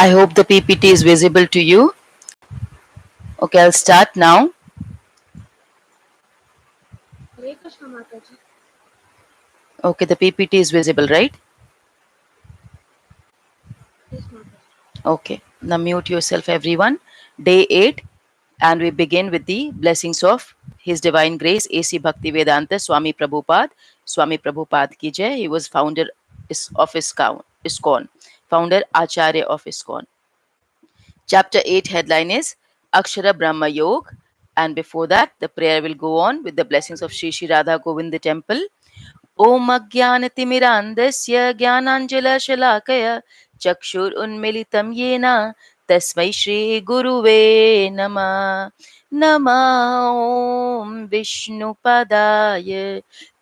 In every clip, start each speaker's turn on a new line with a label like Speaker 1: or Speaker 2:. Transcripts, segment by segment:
Speaker 1: I hope the PPT is visible to you. Okay, I'll start now.
Speaker 2: Hare Krishna Mataji.
Speaker 1: Okay, the PPT is visible, right?
Speaker 2: Yes, Mataji.
Speaker 1: Okay, now mute yourself, everyone. Day 8, and we begin with the blessings of His Divine Grace, A.C. Bhaktivedanta Swami Prabhupada. Swami Prabhupada ki jai. He was founder of ISKCON, founder Acharya of ISKCON. Chapter 8 headline is Akshara Brahma Yog. And before that, the prayer will go on with the blessings of Shri Shri Radha Govind Temple. ॐ अज्ञानतिमिरान्धस्य ज्ञानाञ्जलशलाकय चक्षुरुन्मिलितं येन तस्मै श्रीगुरुवे नमः नमः ॐ विष्णुपदाय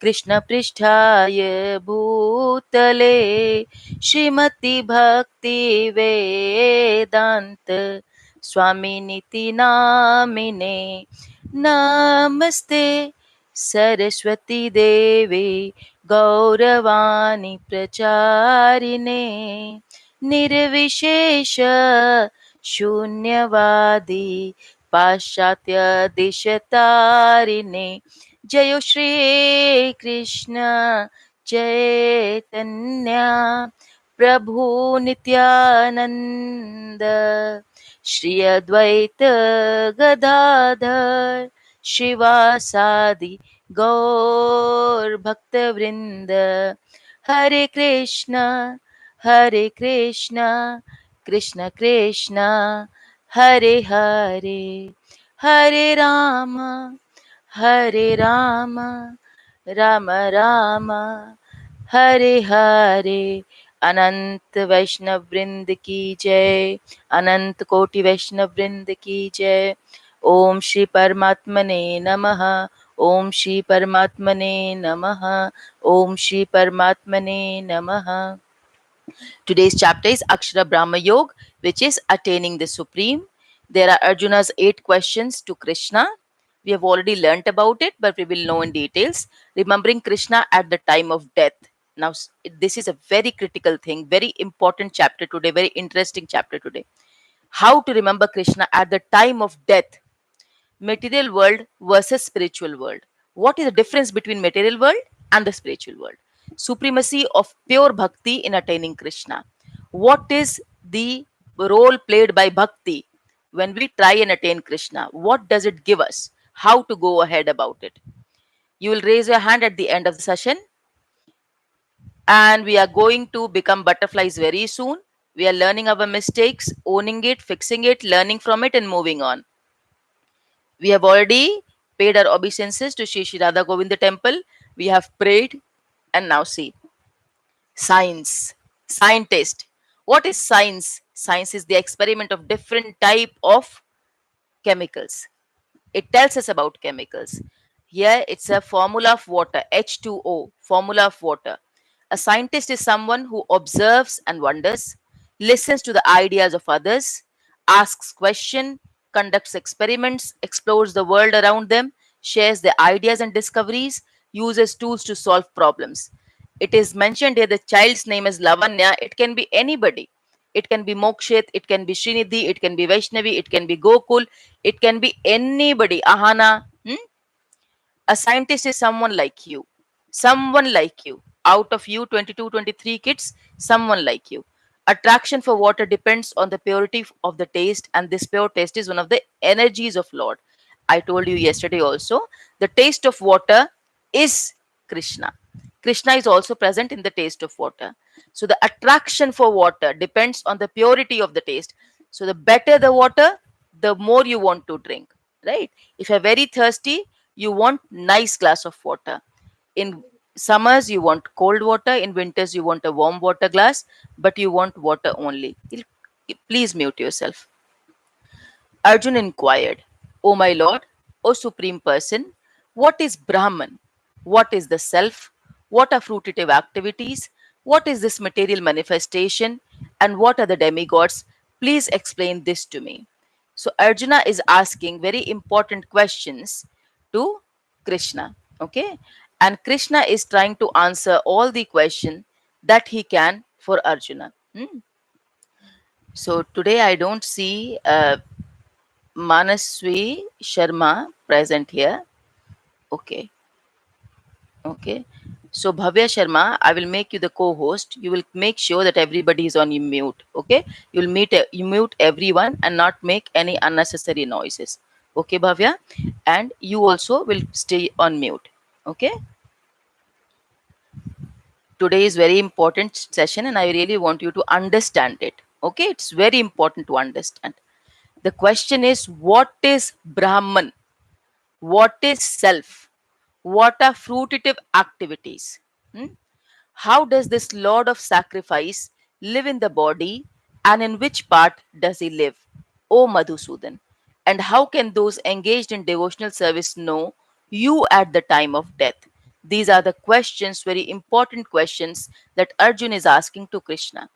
Speaker 1: कृष्णपृष्ठाय भूतले श्रीमद्भक्तिवेदान्त स्वामिनिति नामिने नमस्ते सरस्वती देवे गौरवाणी प्रचारिणे निर्विशेष शून्यवादी पाश्चात्य दिशतारिणे जय श्री कृष्ण चैतन्य प्रभु नित्यानंद श्री अद्वैत गदाधर शिवासादि गौर भक्तवृंद हरे कृष्णा कृष्ण कृष्ण हरे हरे हरे राम राम राम हरे हरे अनंत वैष्णव वृंद की जय अनंत कोटि वैष्णव वृंद की जय ओम श्री परमात्मने नमः ओम श्री परमात्मने नमः ओम श्री परमात्मने नमः Today's chapter is Akshara Brahma Yoga, which is attaining the Supreme. There are Arjuna's 8 questions to Krishna. We have already learnt about it, but we will know in details. Remembering Krishna at the time of death. Now, this is a very critical thing, very important chapter today, very interesting chapter today. How to remember Krishna at the time of death. Material world versus spiritual world. What is the difference between material world and the spiritual world? Supremacy of pure bhakti in attaining Krishna. What is the role played by bhakti when we try and attain Krishna? What does it give us? How to go ahead about it? You will raise your hand at the end of the session, and we are going to become butterflies very soon. We are learning our mistakes, owning it, fixing it, learning from it, and moving on. We have already paid our obeisances to Shri Shri Radha Govinda temple. We have prayed, and now see. Science. Scientist. What is science? Science is the experiment of different type of chemicals. It tells us about chemicals. Here it's a formula of water, H2O, formula of water. A scientist is someone who observes and wonders, listens to the ideas of others, asks questions, conducts experiments, explores the world around them, shares their ideas and discoveries, uses tools to solve problems. It is mentioned here the child's name is Lavanya. It can be anybody. It can be Mokshit, it can be Srinidhi, it can be Vaishnavi, it can be Gokul, it can be anybody. Ahana. A scientist is someone like you. Someone like you. Out of you, 22, 23 kids, someone like you. Attraction for water depends on the purity of the taste, and this pure taste is one of the energies of Lord. I told you yesterday also, the taste of water is Krishna. Krishna is also present in the taste of water. So the attraction for water depends on the purity of the taste. So the better the water, the more you want to drink, right? If you're very thirsty, you want nice glass of water. In summers, you want cold water. In winters, you want a warm water glass, but you want water only. Please mute yourself. Arjun inquired, O my lord, O supreme person, what is Brahman? What is the self? What are fruitive activities? What is this material manifestation? And what are the demigods? Please explain this to me. So Arjuna is asking very important questions to Krishna. Okay? And Krishna is trying to answer all the questions that he can for Arjuna. So today I don't see Manaswi Sharma present here. Okay, okay. So Bhavya Sharma, I will make you the co-host. You will make sure that everybody is on mute. Okay, you mute everyone and not make any unnecessary noises. Okay, Bhavya, and you also will stay on mute. Okay. Today is very important session, and I really want you to understand it. Okay, it's very important to understand. The question is, what is Brahman? What is self? What are fruitive activities? Hmm? How does this Lord of sacrifice live in the body, and in which part does he live? O Madhusudan. And how can those engaged in devotional service know you at the time of death? These are the questions, very important questions that Arjun is asking to Krishna.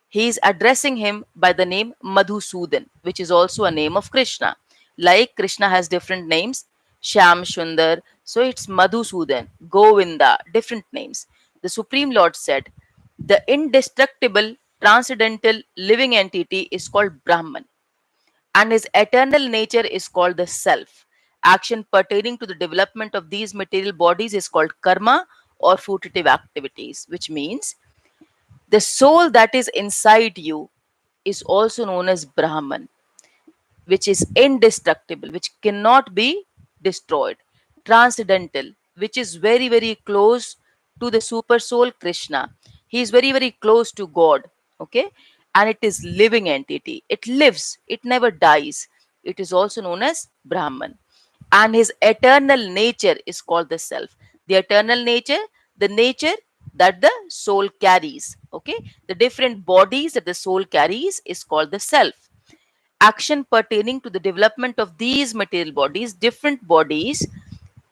Speaker 1: He is addressing him by the name Madhusudan, which is also a name of Krishna. Like Krishna has different names, Sham Sundar, so it's Madhusudan, Govinda, different names. The Supreme Lord said, the indestructible, transcendental, living entity is called Brahman, and his eternal nature is called the self. Action pertaining to the development of these material bodies is called karma or fruitive activities, which means the soul that is inside you is also known as Brahman, which is indestructible, which cannot be destroyed, transcendental, which is very, very close to the super soul Krishna. He is very, very close to God. Okay, and it is living entity. It lives, it never dies. It is also known as Brahman. And his eternal nature is called the self. The eternal nature, the nature that the soul carries. Okay, the different bodies that the soul carries is called the self. Action pertaining to the development of these material bodies, different bodies,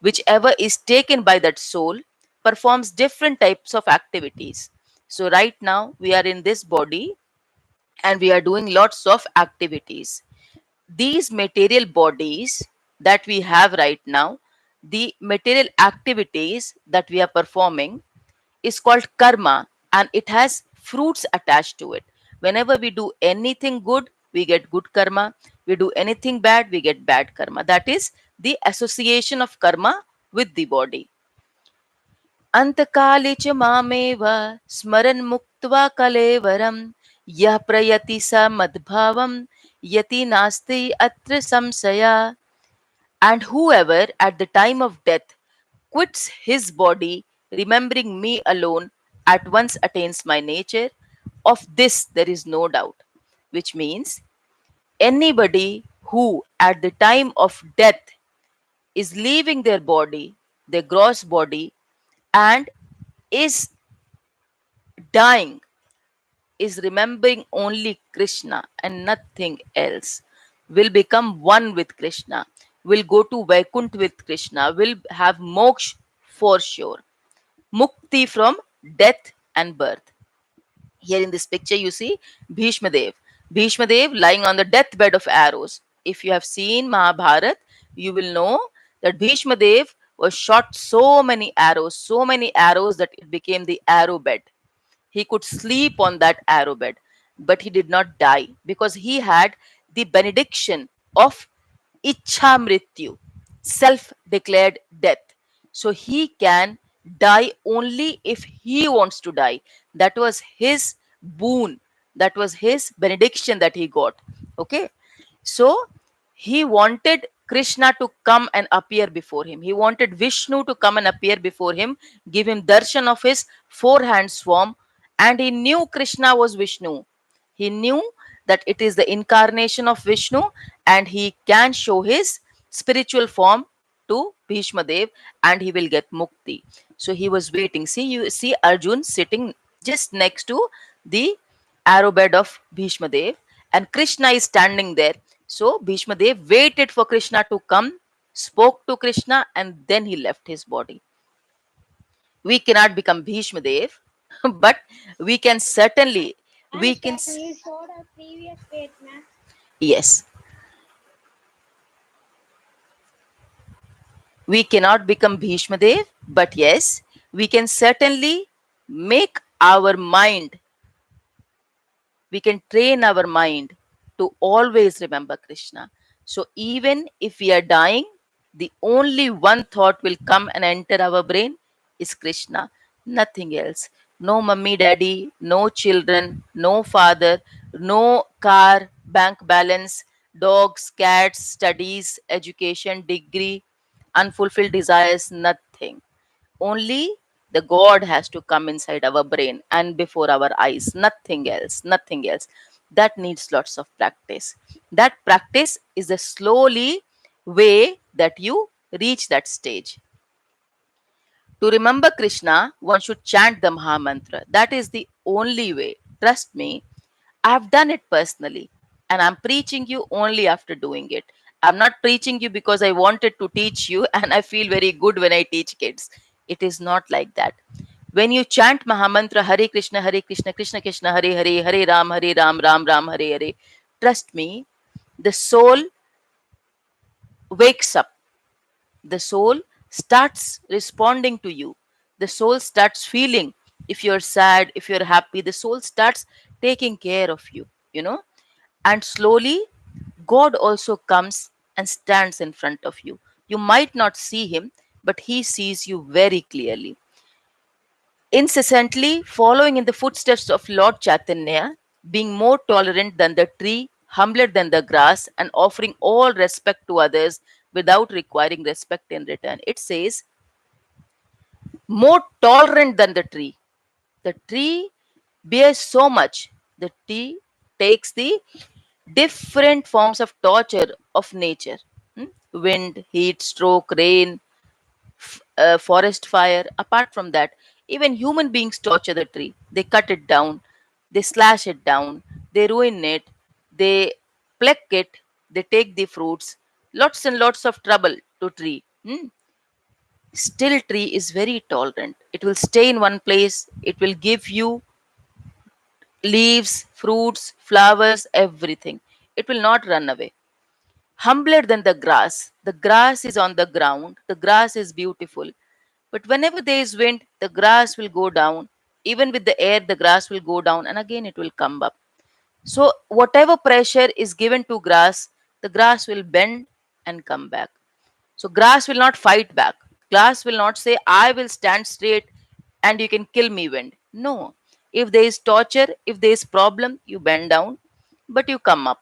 Speaker 1: whichever is taken by that soul, performs different types of activities. So, right now, we are in this body and we are doing lots of activities. These material bodies that we have right now, the material activities that we are performing, is called karma, and it has fruits attached to it. Whenever we do anything good, we get good karma. We do anything bad, we get bad karma. That is the association of karma with the body. अंतकाले च मामेव स्मरन् मुक्त्वा कलेवरं यः प्रयति स मद्भावं यति नास्ति अत्र संशया. And whoever at the time of death quits his body, remembering me alone, at once attains my nature. Of this there is no doubt. Which means anybody who at the time of death is leaving their body, their gross body, and is dying, is remembering only Krishna and nothing else, will become one with Krishna, will go to Vaikunt with Krishna, will have moksha for sure. Mukti from death and birth. Here in this picture, you see Bhishma Dev. Bhishma Dev lying on the deathbed of arrows. If you have seen Mahabharat, you will know that Bhishma Dev was shot so many arrows that it became the arrow bed. He could sleep on that arrow bed, but he did not die because he had the benediction of Ichha Mrityu, self declared death. So he can die only if he wants to die. That was his boon, that was his benediction that he got. Okay, so he wanted Krishna to come and appear before him. He wanted Vishnu to come and appear before him, give him darshan of his four-hand swarm, and he knew Krishna was Vishnu. He knew that it is the incarnation of Vishnu, and he can show his spiritual form to Bhishma Dev, and he will get mukti. So he was waiting. See, you see Arjun sitting just next to the arrow bed of Bhishma Dev, and Krishna is standing there. So Bhishma Dev waited for Krishna to come, spoke to Krishna, and then he left his body. We cannot become Bhishma Dev, but we can certainly, we can,
Speaker 2: Anushka, you showed a previous statement.
Speaker 1: yes, we cannot become Bhishma Dev, but yes, we can certainly make our mind, we can train our mind to always remember Krishna. So even if we are dying, the only one thought will come and enter our brain is Krishna, nothing else. No mummy, daddy, no children, no father, no car, bank balance, dogs, cats, studies, education, degree, unfulfilled desires, nothing. Only the God has to come inside our brain and before our eyes, nothing else, nothing else. That needs lots of practice. That practice is the slowly way that you reach that stage. To remember Krishna, one should chant the Maha Mantra. That is the only way. Trust me, I've done it personally, and I'm preaching you only after doing it. I'm not preaching you because I wanted to teach you and I feel very good when I teach kids. It is not like that. When you chant Mahamantra Hare Krishna, Krishna Krishna, Hare Hare, Hare Ram, Ram Ram, Hare Hare, trust me, the soul wakes up. The soul starts responding to you. The soul starts feeling. If you're sad, if you're happy, the soul starts taking care of you, you know. And slowly, God also comes and stands in front of you. You might not see him, but he sees you very clearly. Incessantly following in the footsteps of Lord Chaitanya, being more tolerant than the tree, humbler than the grass, and offering all respect to others without requiring respect in return. It says, more tolerant than the tree. The tree bears so much. The tree takes the different forms of torture of nature. Wind, heat, stroke, rain, forest fire. Apart from that, even human beings torture the tree. They cut it down, they slash it down, they ruin it, they pluck it, they take the fruits. Lots and lots of trouble to tree. Still, tree is very tolerant. It will stay in one place. It will give you leaves, fruits, flowers, everything. It will not run away. Humbler than the grass. The grass is on the ground. The grass is beautiful. But whenever there is wind, the grass will go down. Even with the air, the grass will go down and again it will come up. So, whatever pressure is given to grass, the grass will bend and come back. So, grass will not fight back. Grass will not say, I will stand straight and you can kill me, wind. No. If there is torture, if there is problem, you bend down, but you come up.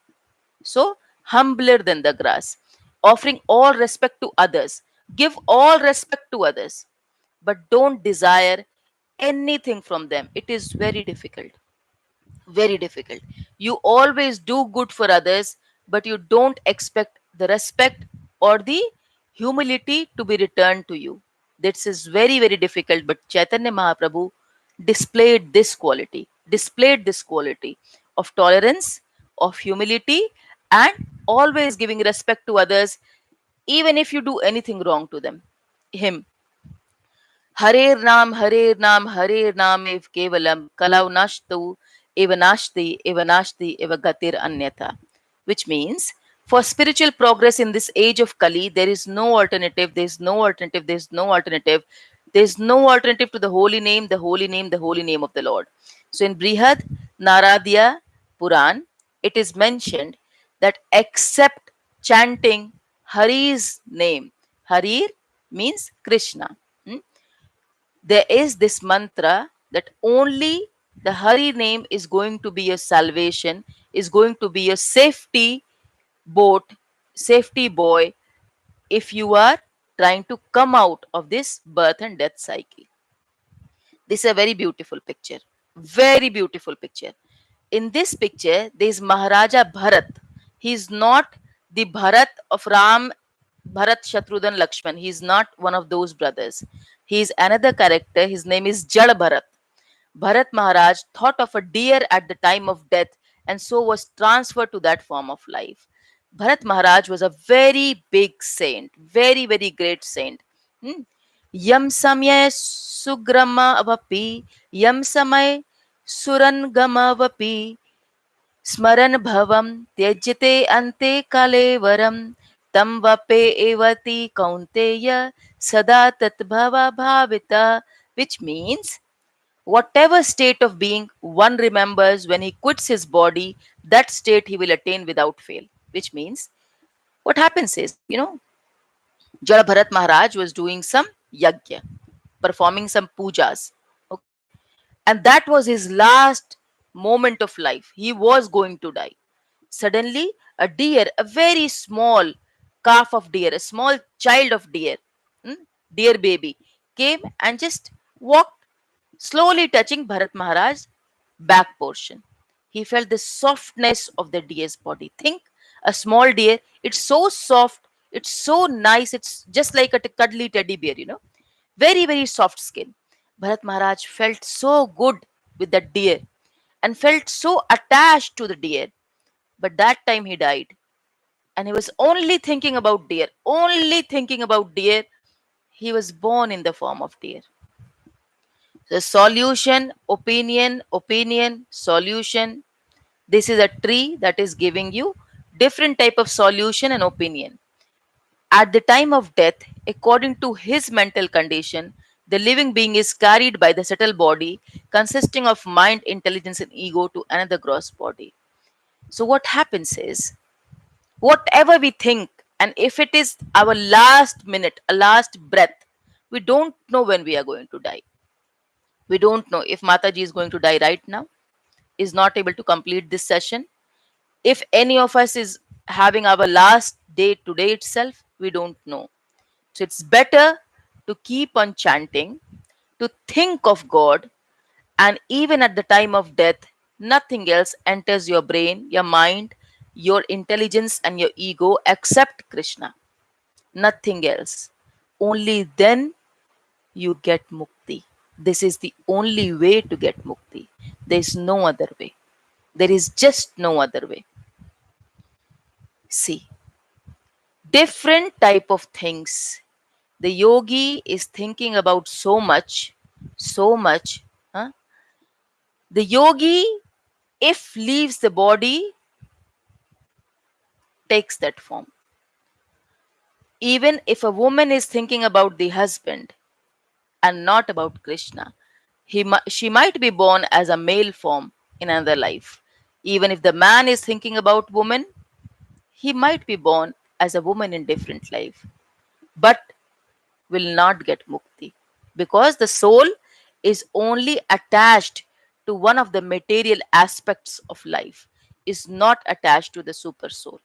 Speaker 1: So, humbler than the grass, offering all respect to others. Give all respect to others, but don't desire anything from them. It is very difficult. Very difficult. You always do good for others, but you don't expect the respect or the humility to be returned to you. This is very, very difficult. But Chaitanya Mahaprabhu displayed this quality of tolerance, of humility, and always giving respect to others, even if you do anything wrong to them. Him. Harer Nam, Harer Nam ev kevalam, kalau nashti, eva gatir anyatha. Which means, for spiritual progress in this age of Kali, there is no alternative, there is no alternative, there is no alternative. There is no alternative to the holy name, the holy name, the holy name of the Lord. So in Brihad Naradya Puran, it is mentioned that except chanting Hari's name, Harir means Krishna. Hmm? There is this mantra that only the Hari name is going to be your salvation, is going to be your safety boat, safety boy if you are trying to come out of this birth and death cycle. This is a very beautiful picture. Very beautiful picture. In this picture, there is Maharaja Bharat. He is not the Bharat of Ram, Bharat, Shatrughan, Lakshman. He is not one of those brothers. He is another character. His name is Jad Bharat. Bharat Maharaj thought of a deer at the time of death and so was transferred to that form of life. Bharat Maharaj was a very big saint, very, very great saint. Hmm. Yam samya sugrama avapi, yam samay surangama avapi, स्मरन् भवं त्यज्यते अन्ते कलेवरं तं वपे एवति kaunteya sada tatbhava bhavita, which means Whatever state of being one remembers when he quits his body, that state he will attain without fail. Which means, what happens is, Jada Bharat Maharaj was doing some yajna, performing some pujas. Okay. And that was his last moment of life. He was going to die. Suddenly, a deer, a very small calf of deer, a small child of deer, hmm, deer baby, came and just walked, slowly touching Bharat Maharaj's back portion. He felt the softness of the deer's body. Think a small deer, it's so soft, it's so nice, it's just like a cuddly teddy bear. Very, very soft skin. Bharat Maharaj felt so good with that deer and felt so attached to the deer. But that time he died. And he was only thinking about deer, only thinking about deer. He was born in the form of deer. The solution, opinion, opinion, solution. This is a tree that is giving you different type of solution and opinion. At the time of death, according to his mental condition, the living being is carried by the subtle body consisting of mind, intelligence, and ego to another gross body. So, what happens is, whatever we think, and if it is our last minute, a last breath, we don't know when we are going to die. We don't know if Mataji is going to die right now, is not able to complete this session. If any of us is having our last day today itself, we don't know. So it's better to keep on chanting, to think of God, and even at the time of death, nothing else enters your brain, your mind, your intelligence, and your ego except Krishna. Nothing else. Only then you get mukti. This is the only way to get mukti. There is no other way. There is just no other way. See, different type of things. The yogi is thinking about so much, so much. Huh? The yogi, if leaves the body, takes that form. Even if a woman is thinking about the husband and not about Krishna, she might be born as a male form in another life. Even if the man is thinking about woman, he might be born as a woman in different life, but will not get mukti because the soul is only attached to one of the material aspects of life, is not attached to the super soul.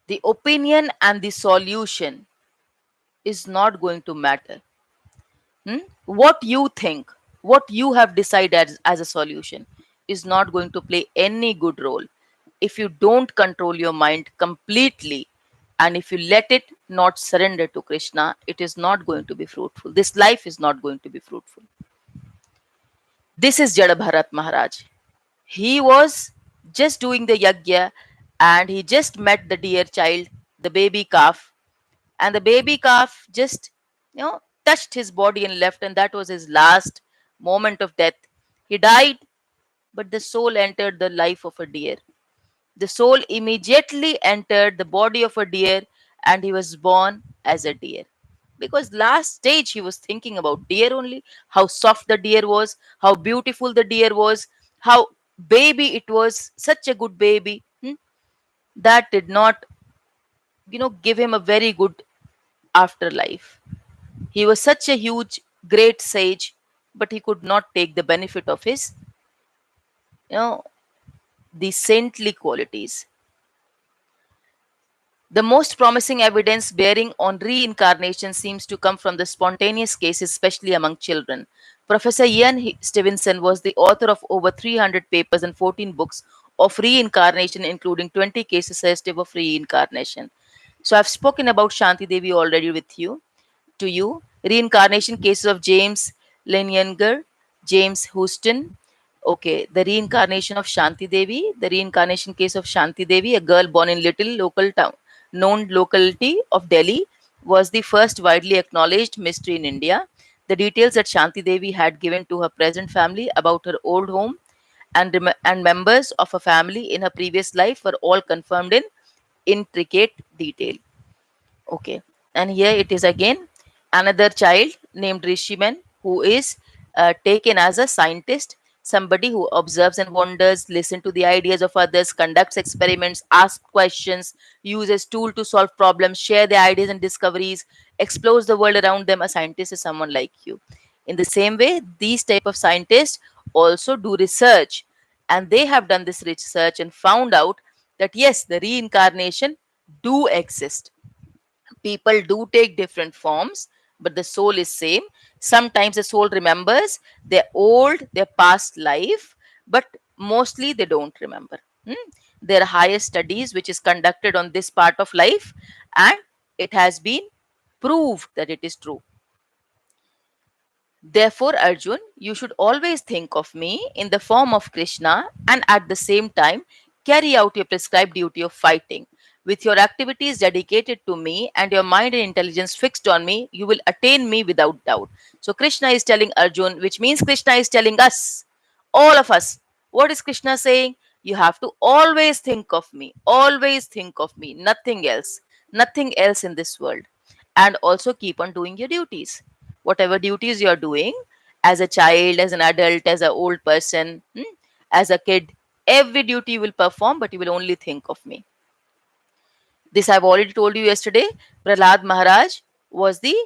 Speaker 1: The opinion and the solution is not going to matter. What you think, what you have decided as a solution is not going to play any good role if you don't control your mind completely, and if you let it not surrender to Krishna. It is not going to be fruitful. This life is not going to be fruitful. This is Jada Bharat Maharaj. He was just doing the yajna and he just met the dear child, the baby calf, and the baby calf just touched his body and left, and that was his last moment of death. He died, but the soul entered the life of a deer. The soul immediately entered the body of a deer, and he was born as a deer. Because last stage he was thinking about deer only, how soft the deer was, how beautiful the deer was, how baby it was, such a good baby. That did not, give him a very good afterlife. He was such a huge, great sage, but he could not take the benefit of his, you know, the saintly qualities. The most promising evidence bearing on reincarnation seems to come from the spontaneous cases, especially among children. Professor Ian Stevenson was the author of over 300 papers and 14 books of reincarnation, including 20 cases suggestive of reincarnation. So I've spoken about Shanti Devi already with you. To you, reincarnation cases of James Leninger, James Houston. Okay, the reincarnation of Shanti Devi, the reincarnation case of Shanti Devi, a girl born in little local town, known locality of Delhi, was the first widely acknowledged mystery in India. The details that Shanti Devi had given to her present family about her old home and members of her family in her previous life were all confirmed in intricate detail. Okay, and here it is again. another child named Rishiman, who is taken as a scientist, somebody who observes and wonders, listen to the ideas of others, conducts experiments, asks questions, uses tool to solve problems, share their ideas and discoveries, explores the world around them. A scientist is someone like you. In the same way, these type of scientists also do research, and they have done this research and found out that yes, the reincarnation do exist. People do take different forms, but the soul is same. Sometimes the soul remembers their past life, but mostly they don't remember. There are higher studies which is conducted on this part of life, and it has been proved that it is true. Therefore, Arjun, you should always think of me in the form of Krishna, and at the same time carry out your prescribed duty of fighting. With your activities dedicated to me and your mind and intelligence fixed on me, you will attain me without doubt. So, Krishna is telling Arjun, which means Krishna is telling us, all of us. What is Krishna saying? You have to always think of me, nothing else in this world, and also keep on doing your duties. Whatever duties you are doing as a child, as an adult, as an old person, as a kid, every duty you will perform, but you will only think of me. This I've already told you yesterday. Prahlad Maharaj was the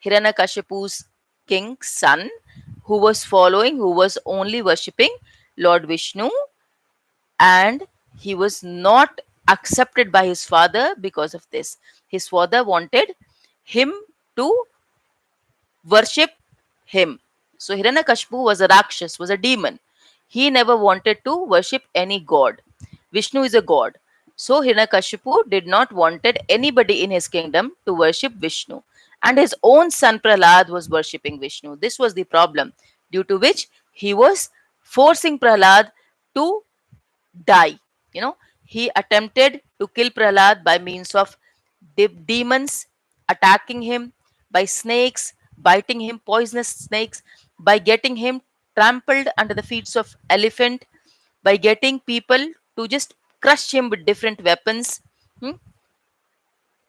Speaker 1: Hiranyakashipu's king's son, who was only worshipping Lord Vishnu, and he was not accepted by his father because of this. His father wanted him to worship him. So Hiranyakashipu was a Rakshas, was a demon. He never wanted to worship any god. Vishnu is a god. So Hiranyakashipu did not wanted anybody in his kingdom to worship Vishnu. And his own son Prahlad was worshipping Vishnu. This was the problem, due to which he was forcing Prahlad to die. You know, he attempted to kill Prahlad by means of demons attacking him, by snakes biting him, poisonous snakes, by getting him trampled under the feet of elephant, by getting people to just crush him with different weapons, hmm,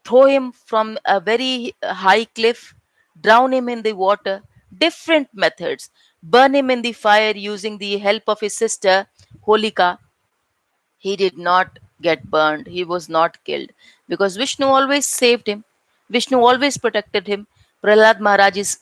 Speaker 1: throw him from a very high cliff, drown him in the water, different methods, burn him in the fire using the help of his sister Holika. He did not get burned. He was not killed because Vishnu always saved him. Vishnu always protected him. Prahlad Maharaj is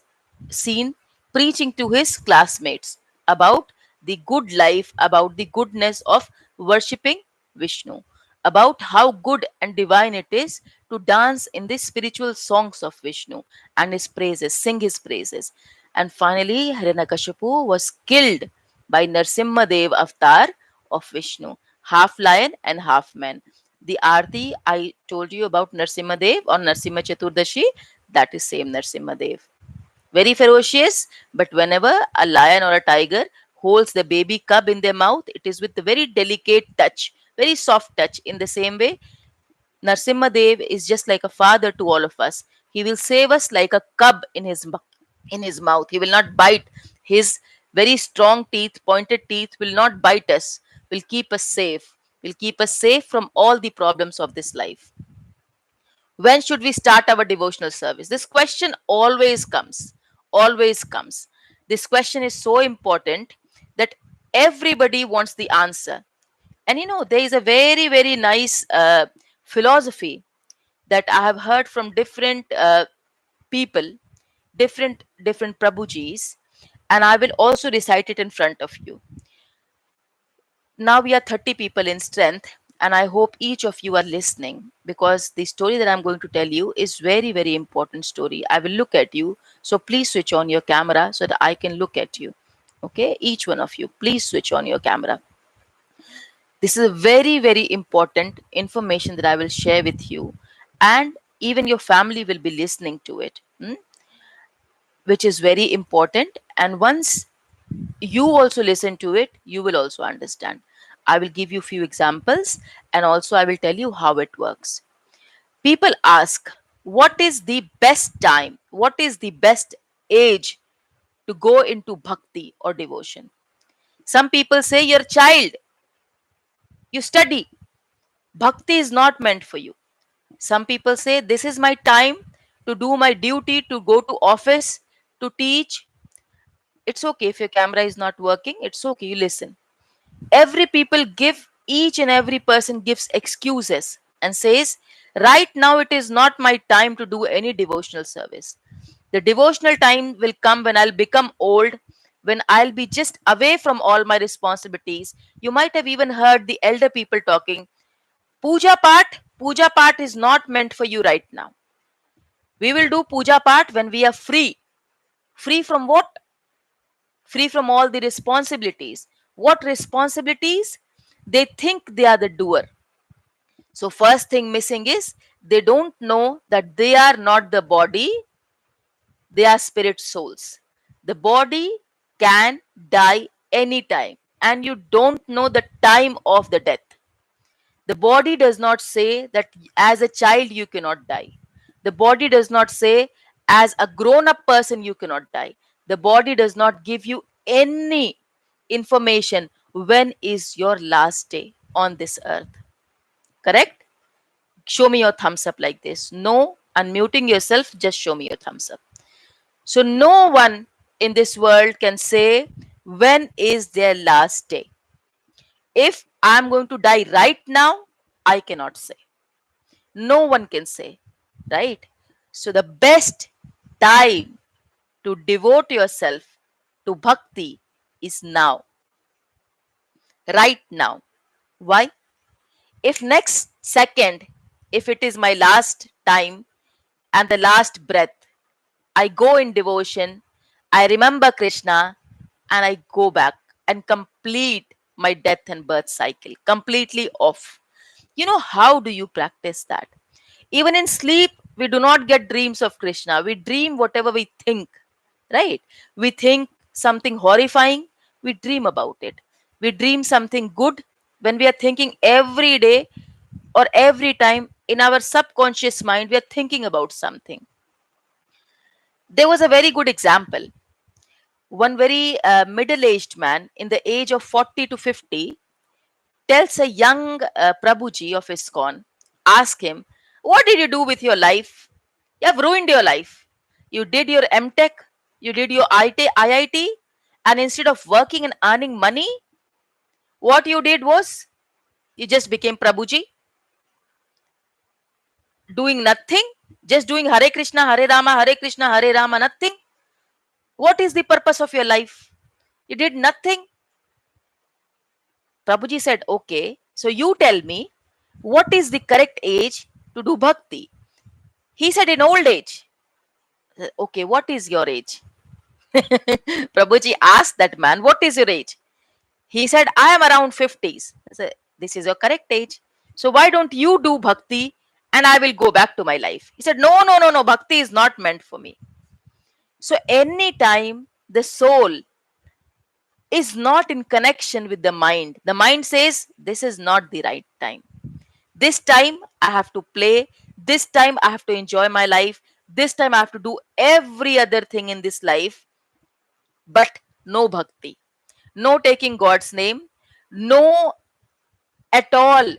Speaker 1: seen preaching to his classmates about the good life, about the goodness of worshipping Vishnu, about how good and divine it is to dance in the spiritual songs of Vishnu and his praises, sing his praises. And finally, Hiranyakashipu was killed by Narsimha Dev avatar of Vishnu, half lion and half man. The Aarti I told you about Narsimha Dev on Narsimha Chaturdashi, that is same Narsimha Dev. Very ferocious, but whenever a lion or a tiger holds the baby cub in their mouth, it is with a very delicate touch, very soft touch. In the same way, Narsimha Dev is just like a father to all of us. He will save us like a cub in his mouth. He will not bite. His very strong teeth, pointed teeth, will not bite us. Will keep us safe. Will keep us safe from all the problems of this life. When should we start our devotional service? This question always comes. Always comes. This question is so important that everybody wants the answer. And you know, there is a very nice philosophy that I have heard from different people, different Prabhujis, and I will also recite it in front of you. Now we are 30 people in strength, and I hope each of you are listening, because the story that I'm going to tell you is very important story. I will look at you, so please switch on your camera so that I can look at you. Okay, each one of you, please switch on your camera. This is a very important information that I will share with you, and even your family will be listening to it, which is very important. And once you also listen to it, you will also understand. I will give you few examples, and also I will tell you how it works. People ask, what is the best time? What is the best age to go into bhakti or devotion? Some people say, you're a child, you study. Bhakti is not meant for you. Some people say, this is my time to do my duty, to go to office, to teach. It's okay if your camera is not working. It's okay. You listen. Every people give, each and every person gives excuses and says, right now it is not my time to do any devotional service. The devotional time will come when I'll become old, when I'll be just away from all my responsibilities. You might have even heard the elder people talking, puja part is not meant for you right now. We will do puja part when we are free. Free from what? Free from all the responsibilities. What responsibilities? They think they are the doer. So, first thing missing is they don't know that they are not the body, they are spirit souls. The body can die anytime, and you don't know the time of the death. The body does not say that as a child you cannot die. The body does not say as a grown up person you cannot die. The body does not give you any information when is your last day on this earth. Correct? Show me your thumbs up like this. No, unmuting yourself, just show me your thumbs up. So, no one in this world can say when is their last day. If I'm going to die right now, I cannot say. No one can say, right? So, the best time to devote yourself to bhakti is now, right now. Why? If next second, if it is my last time and the last breath, I go in devotion, I remember Krishna, and I go back and complete my death and birth cycle completely off. You know, how do you practice that? Even in sleep, we do not get dreams of Krishna. We dream whatever we think, right? We think something horrifying, we dream about it. We dream something good when we are thinking every day or every time in our subconscious mind, we are thinking about something. There was a very good example. One very middle aged man in the age of 40 to 50 tells a young Prabhuji of ISKCON, ask him, what did you do with your life? You have ruined your life. You did your MTech, you did your IIT, and instead of working and earning money, what you did was you just became Prabhuji, doing nothing, just doing Hare Krishna, Hare Rama, nothing. What is the purpose of your life? You did nothing. Prabhuji said, okay, so you tell me, what is the correct age to do bhakti? He said, in old age. Okay, what is your age? Prabhuji asked that man, what is your age? He said, I am around 50s. I said, this is your correct age. So why don't you do bhakti and I will go back to my life? He said, no, no, no, no, bhakti is not meant for me. So anytime the soul is not in connection with the mind says, this is not the right time. This time I have to play. This time I have to enjoy my life. This time I have to do every other thing in this life, but no bhakti, no taking God's name, no at all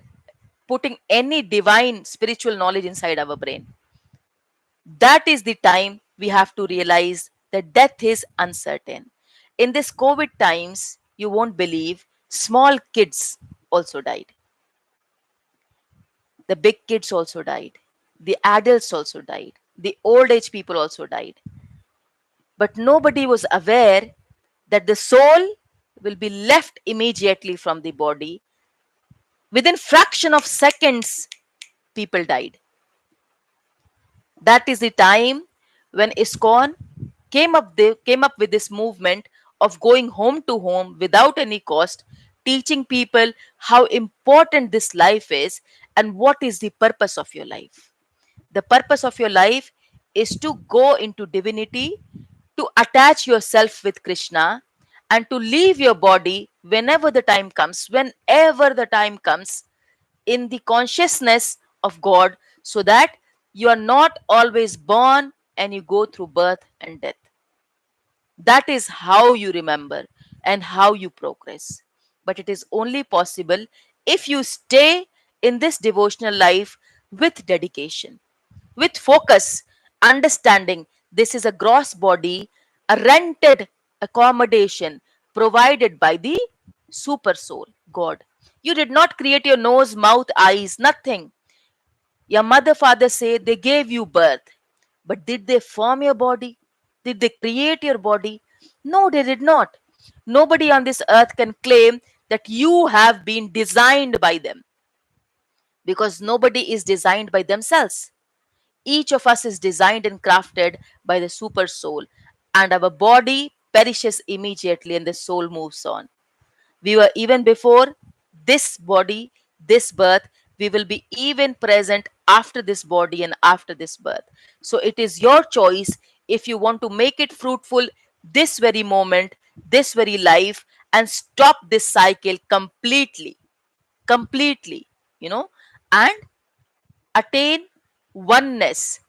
Speaker 1: putting any divine spiritual knowledge inside our brain. That is the time we have to realize that death is uncertain. In this COVID times, you won't believe small kids also died. The big kids also died. The adults also died. The old age people also died. But nobody was aware that the soul will be left immediately from the body. Within fraction of seconds, people died. That is the time when ISKCON came up with this movement of going home to home without any cost, teaching people how important this life is and what is the purpose of your life. The purpose of your life is to go into divinity, to attach yourself with Krishna, and to leave your body whenever the time comes, in the consciousness of God, so that you are not always born and you go through birth and death. That is how you remember and how you progress. But it is only possible if you stay in this devotional life with dedication, with focus, Understanding this is a gross body, a rented accommodation provided by the super soul, God. You did not create your nose, mouth, eyes, nothing. Your mother, father say they gave you birth. But did they form your body? Did they create your body? No, they did not. Nobody on this earth can claim that you have been designed by them, because nobody is designed by themselves. Each of us is designed and crafted by the super soul, and our body perishes immediately and the soul moves on. We were even before this body, this birth. We will be even present after this body and after this birth. So it is your choice if you want to make it fruitful this very moment, this very life, and stop this cycle completely, completely, you know, and attain oneness,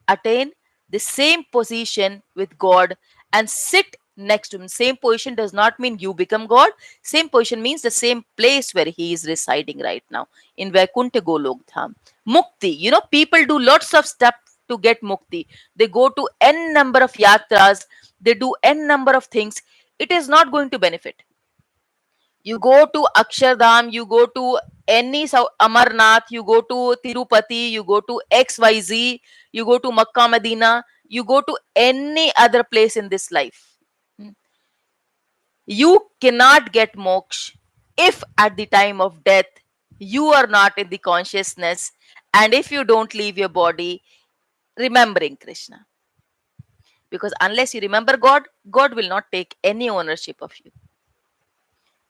Speaker 1: attain the same position with God and sit next to Him. Same position does not mean you become God. Same position means the same place where He is residing right now in Vaikuntha Golok Dham. Mukti, people do lots of stuff to get mukti. They go to n number of yatras, they do n number of things. It is not going to benefit. You go to Akshardham, you go to any Amarnath, you go to Tirupati, you go to XYZ, you go to Makkah, Medina, you go to any other place in this life. You cannot get moksha if at the time of death you are not in the consciousness, and if you don't leave your body remembering Krishna. Because unless you remember God, God will not take any ownership of you.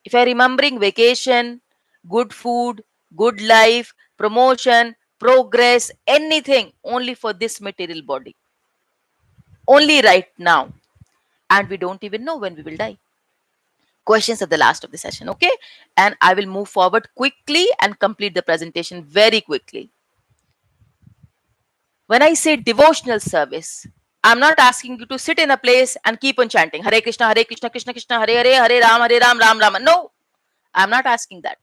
Speaker 1: If you're remembering vacation, good food, good life, promotion, progress, anything only for this material body, only right now, and we don't even know when we will die. Questions at the last of the session, okay? And I will move forward quickly and complete the presentation very quickly. When I say devotional service, I'm not asking you to sit in a place and keep on chanting Hare Krishna, Krishna Krishna, Hare Hare, Hare Ram, Ram Rama. No, I'm not asking that.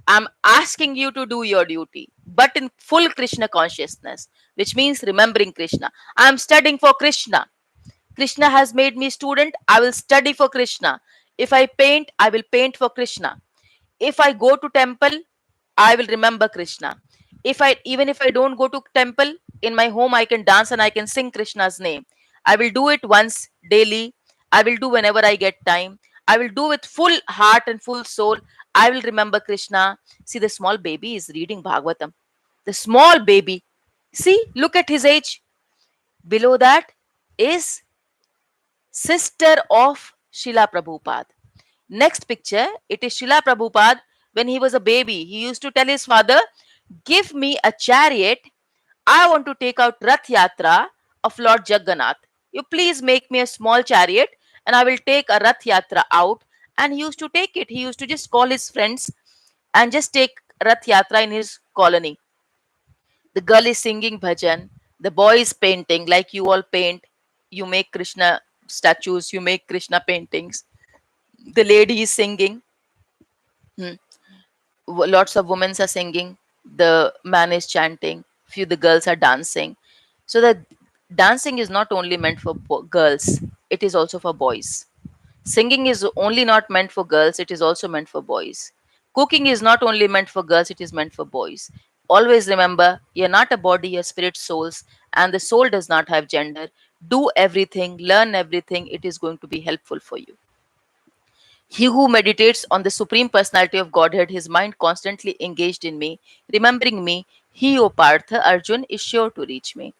Speaker 1: I'm asking you to do your duty, but in full Krishna consciousness, which means remembering Krishna. I'm studying for Krishna. Krishna has made me student. I will study for Krishna. If I paint, I will paint for Krishna. If I go to temple, I will remember Krishna. If I don't go to temple, in my home I can dance and I can sing Krishna's name. I will do it once daily. I will do whenever I get time. I will do with full heart and full soul. I will remember Krishna. See, the small baby is reading Bhagavatam. The small baby. See, look at his age. Below that is sister of Srila Prabhupada. Next picture, it is Srila Prabhupada when he was a baby. He used to tell his father, give me a chariot. I want to take out Rath Yatra of Lord Jagannath. You please make me a small chariot and I will take a Rath Yatra out. And he used to take it. He used to just call his friends and just take Rath Yatra in his colony. The girl is singing bhajan. The boy is painting like you all paint. You make Krishna statues, you make Krishna paintings. The lady is singing. Hmm. Lots of women are singing, the man is chanting, few the girls are dancing. So the dancing is not only meant for girls, it is also for boys. Singing is only not meant for girls, it is also meant for boys. Cooking is not only meant for girls, it is meant for boys. Always remember, you're not a body, you're spirit souls, and the soul does not have gender. Do everything, learn everything, it is going to be helpful for you. He who meditates on the Supreme Personality of Godhead, his mind constantly engaged in me, remembering me, he, O Partha, Arjun, is sure to reach me.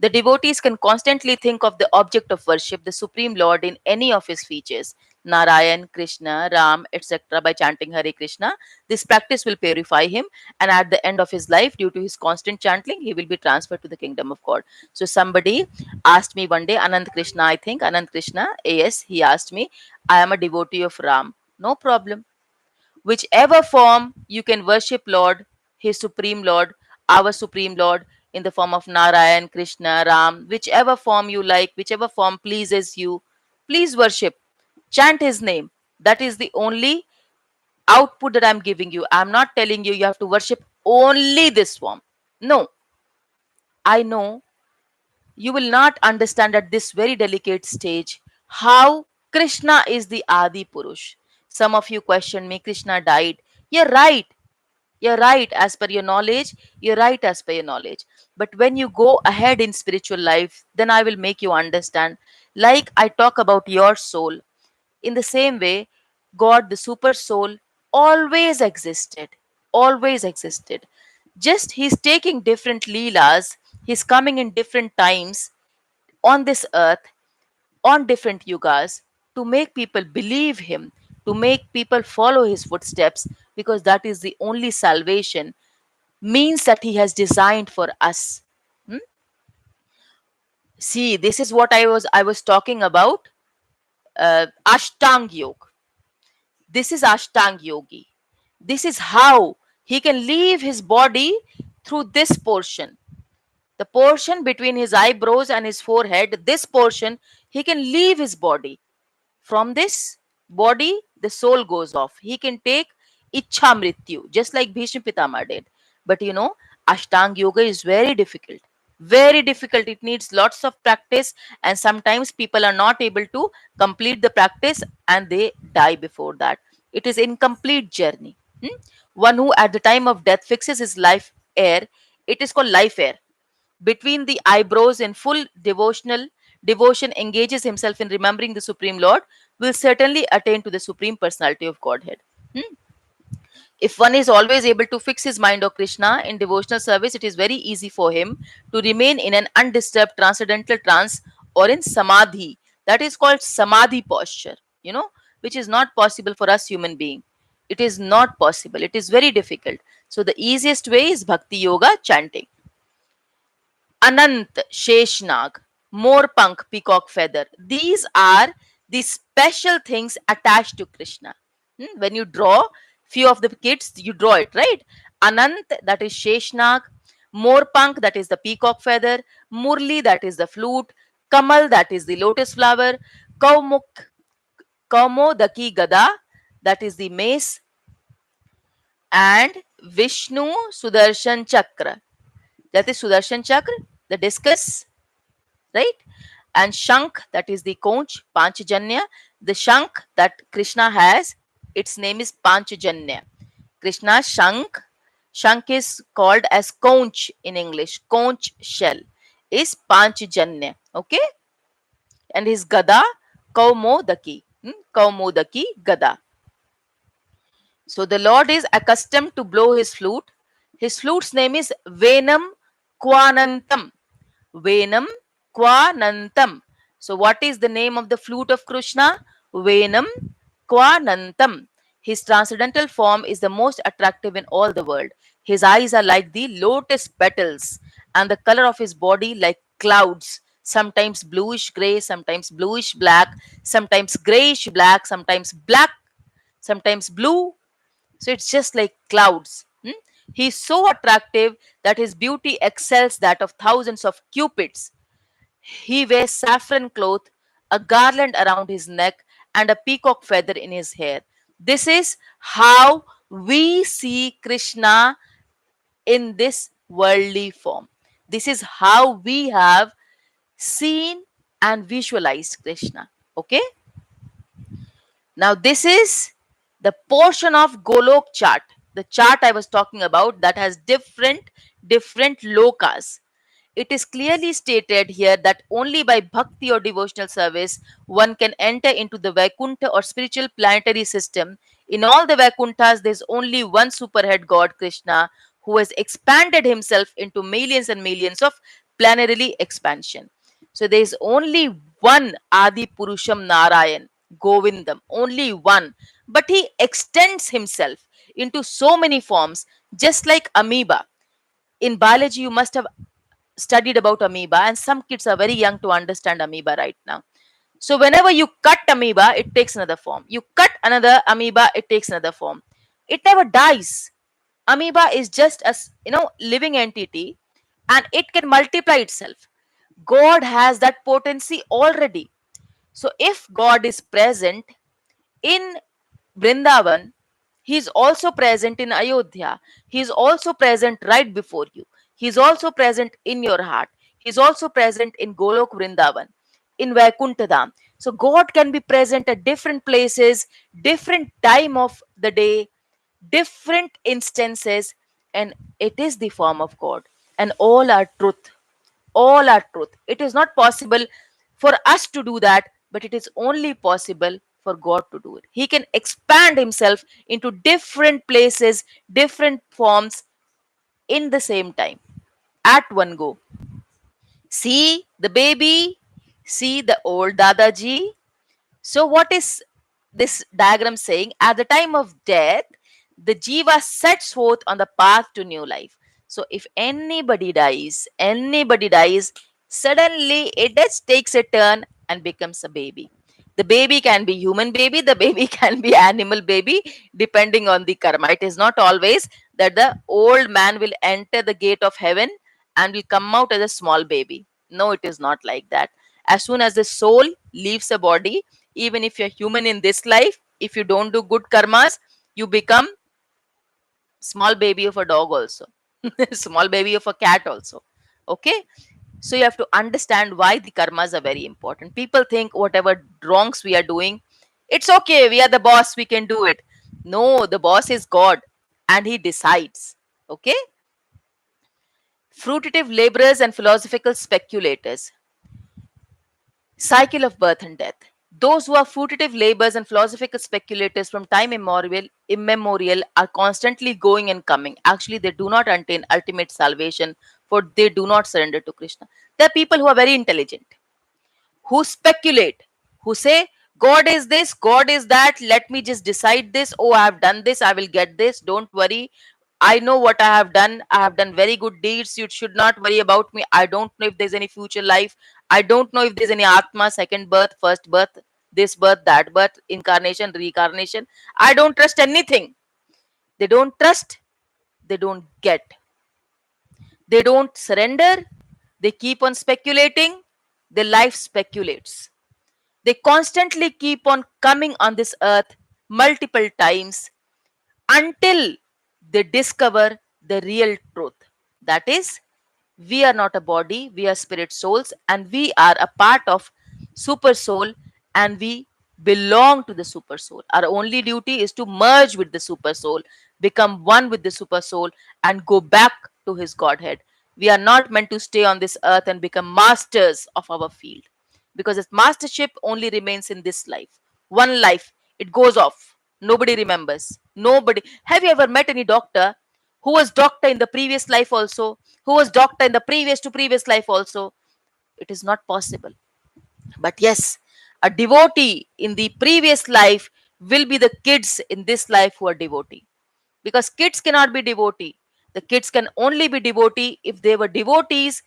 Speaker 1: The devotees can constantly think of the object of worship, the Supreme Lord, in any of his features, Narayan, Krishna, Ram, etc., by chanting Hare Krishna. This practice will purify him, and at the end of his life, due to his constant chanting, he will be transferred to the kingdom of God. So, somebody asked me one day, Anand Krishna, I think, Anand Krishna, yes, he asked me, I am a devotee of Ram. No problem. Whichever form you can worship Lord, His Supreme Lord, our Supreme Lord, in the form of Narayan, Krishna, Ram, whichever form you like, whichever form pleases you, please worship. Chant His name. That is the only output that I'm giving you. I'm not telling you you have to worship only this form. No, I know You will not understand at this very delicate stage how Krishna is the Adi Purush. Some of you question me, Krishna died. You're right. You're right as per your knowledge. You're right as per your knowledge. But when you go ahead in spiritual life, then I will make you understand. Like I talk about your soul, in the same way, God, the super soul, always existed. Always existed. Just he's taking different leelas, he's coming in different times on this earth, on different yugas, to make people believe him, to make people follow his footsteps, because that is the only salvation means that he has designed for us. Hmm? See, this is what I was talking about. Ashtang Yoga. This is Ashtang Yogi. This is how he can leave his body through this portion. The portion between his eyebrows and his forehead, this portion, he can leave his body. From this body, the soul goes off. He can take Ichha Mrityu, just like Bhishma Pitama did. But Ashtang Yoga is very difficult. Very difficult. It needs lots of practice, and sometimes people are not able to complete the practice and they die before that. It is incomplete journey. Hmm? One who at the time of death fixes his life air, it is called life air between the eyebrows in full devotional devotion, engages himself in remembering the Supreme Lord, will certainly attain to the Supreme Personality of Godhead. Hmm? If one is always able to fix his mind on Krishna in devotional service, it is very easy for him to remain in an undisturbed transcendental trance or in samadhi. That is called samadhi posture, which is not possible for us human being. It is not possible. It is very difficult. So the easiest way is bhakti yoga chanting. Anant, Sheshnag, Morpank, peacock feather. These are the special things attached to Krishna. When you draw, few of the kids, you draw it, right? Anant, that is Sheshnag. Morpank, that is the peacock feather. Murli, that is the flute. Kamal, that is the lotus flower. Kaumuk, Kaumodaki Gada, that is the mace. And Vishnu Sudarshan Chakra, that is Sudarshan Chakra, the discus, right? And Shank, that is the conch, Panchajanya. The Shank that Krishna has, its name is Panchajanya. Krishna's Shank is called as conch in English. Conch shell is Panchajanya. Okay? And his Gada, Kaumodaki. Kaumodaki Gada. So the Lord is accustomed to blow his flute. His flute's name is Venam Kwanantam. Venam Kwanantam. So, what is the name of the flute of Krishna? Venam Kwanantam. His transcendental form is the most attractive in all the world. His eyes are like the lotus petals, and the color of his body like clouds, sometimes bluish gray, sometimes bluish black, sometimes grayish black, sometimes black, sometimes blue. So, it's just like clouds. He is so attractive that his beauty excels that of thousands of cupids. He wears saffron cloth, a garland around his neck, and a peacock feather in his hair. This is how we see Krishna in this worldly form. This is how we have seen and visualized Krishna. Okay? Now, this is the portion of Golok chart, the chart I was talking about that has different lokas. It is clearly stated here that only by bhakti or devotional service one can enter into the Vaikuntha or spiritual planetary system. In all the Vaikunthas, there is only one superhead god, Krishna, who has expanded himself into millions and millions of planetary expansion. So there is only one Adi Purusham Narayan, Govindam, only one. But he extends himself into so many forms, just like amoeba. In biology, you must have studied about amoeba, and some kids are very young to understand amoeba right now. So whenever you cut amoeba, it takes another form. You cut another amoeba, it takes another form. It never dies. Amoeba is just a living entity, and it can multiply itself. God has that potency already. So if God is present in Vrindavan, he is also present in Ayodhya. He is also present right before you. He is also present in your heart. He's also present in Golok Vrindavan, in Vaikuntadam. So God can be present at different places, different time of the day, different instances, and it is the form of God. And all are truth. All are truth. It is not possible for us to do that, but it is only possible for God to do it. He can expand himself into different places, different forms in the same time, at one go. See the baby, see the old Dadaji. So, what is this diagram saying? At the time of death, the Jiva sets forth on the path to new life. So, if anybody dies, suddenly it just takes a turn and becomes a baby. The baby can be human baby, the baby can be animal baby, depending on the karma. It is not always that the old man will enter the gate of heaven and will come out as a small baby. No, it is not like that. As soon as the soul leaves the body, even if you're human in this life, if you don't do good karmas, you become small baby of a dog also, small baby of a cat also. Okay, so you have to understand why the karmas are very important. People think whatever wrongs we are doing, it's okay, we are the boss, we can do it. No, the boss is God, and he decides. Okay, fruitative laborers and philosophical speculators. Cycle of birth and death. Those who are fruitative laborers and philosophical speculators from time immemorial are constantly going and coming. Actually, they do not attain ultimate salvation, for they do not surrender to Krishna. There are people who are very intelligent, who speculate, who say, God is this, God is that, let me just decide this. Oh, I have done this, I will get this. Don't worry. I know what I have done. I have done very good deeds. You should not worry about me. I don't know if there's any future life. I don't know if there's any Atma, second birth, first birth, this birth, that birth, incarnation, reincarnation. I don't trust anything. They don't trust, they don't get. They don't surrender. They keep on speculating. Their life speculates. They constantly keep on coming on this earth multiple times until they discover the real truth. That is, we are not a body, we are spirit souls, and we are a part of super soul, and we belong to the super soul. Our only duty is to merge with the super soul, become one with the super soul, and go back to his Godhead. We are not meant to stay on this earth and become masters of our field, because its mastership only remains in this life. One life, it goes off. Nobody remembers. Nobody. Have you ever met any doctor who was doctor in the previous life also, who was doctor in the previous to previous life also? It is not possible. But yes, a devotee in the previous life will be the kids in this life who are devotee, because kids cannot be devotee. The kids can only be devotee if they were devotees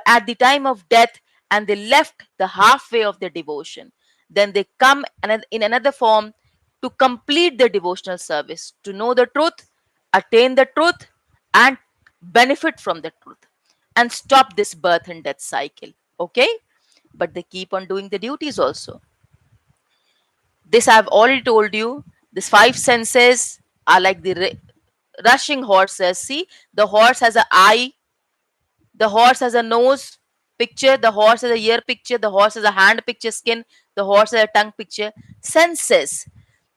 Speaker 1: at the time of death and they left the halfway of their devotion. Then they come in another form to complete their devotional service, to know the truth, attain the truth, and benefit from the truth, and stop this birth and death cycle. Okay? But they keep on doing the duties also. This I've already told you. These five senses are like the rushing horses. See, the horse has an eye, the horse has a nose picture, the horse has a ear picture, the horse has a hand picture, skin, the horse has a tongue picture. Senses.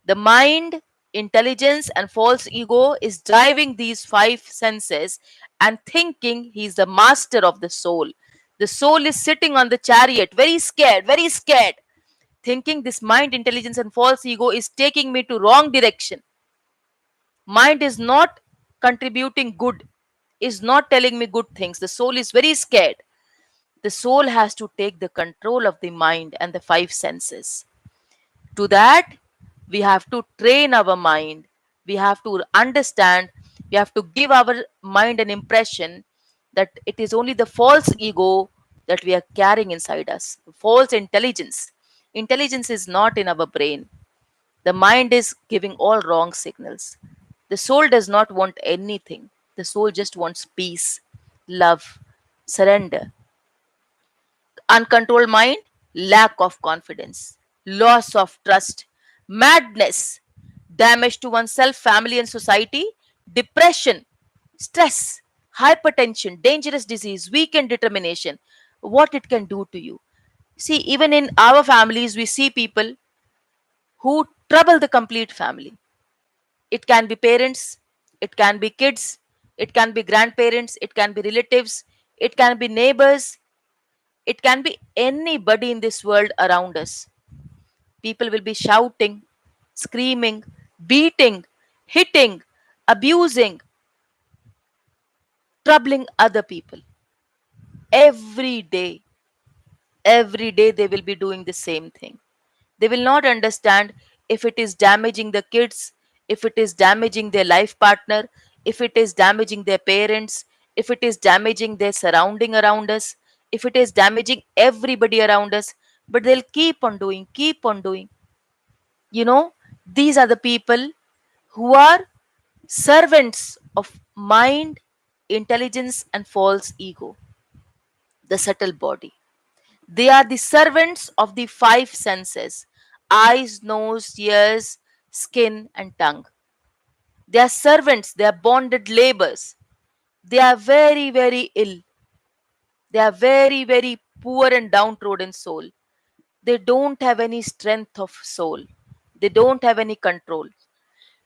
Speaker 1: The mind, intelligence, and false ego is driving these five senses and thinking he's the master of the soul. The soul is sitting on the chariot, very scared, thinking this mind, intelligence, and false ego is taking me to wrong direction. Mind is not contributing good, is not telling me good things. The soul is very scared. The soul has to take the control of the mind and the five senses. To that, we have to train our mind. We have to understand, we have to give our mind an impression that it is only the false ego that we are carrying inside us, false intelligence. Intelligence is not in our brain. The mind is giving all wrong signals. The soul does not want anything. The soul just wants peace, love, surrender. Uncontrolled mind, lack of confidence, loss of trust, madness, damage to oneself, family, and society, depression, stress, hypertension, dangerous disease, weakened determination. what it can do to you. See, even in our families, we see people who trouble the complete family. It can be parents, it can be kids, it can be grandparents, it can be relatives, it can be neighbors, it can be anybody in this world around us. People will be shouting, screaming, beating, hitting, abusing, troubling other people every day. Every day they will be doing the same thing. They will not understand if it is damaging the kids, if it is damaging their life partner, if it is damaging their parents, if it is damaging their surrounding around us, if it is damaging everybody around us. But they'll keep on doing, keep on doing. You know, these are the people who are servants of mind, intelligence, and false ego, the subtle body. They are the servants of the five senses: eyes, nose, ears, skin, and tongue. They are servants, they are bonded labors. They are very, very ill. They are very, very poor and downtrodden soul. They don't have any strength of soul. They don't have any control.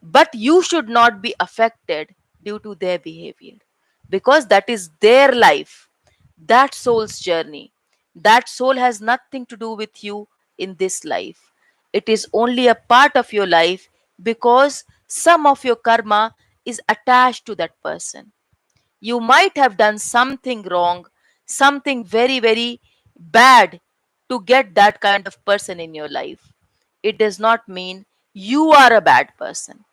Speaker 1: But you should not be affected due to their behavior, because that is their life, that soul's journey. That soul has nothing to do with you in this life. It is only a part of your life because some of your karma is attached to that person. You might have done something wrong, something very, very bad to get that kind of person in your life. It does not mean you are a bad person.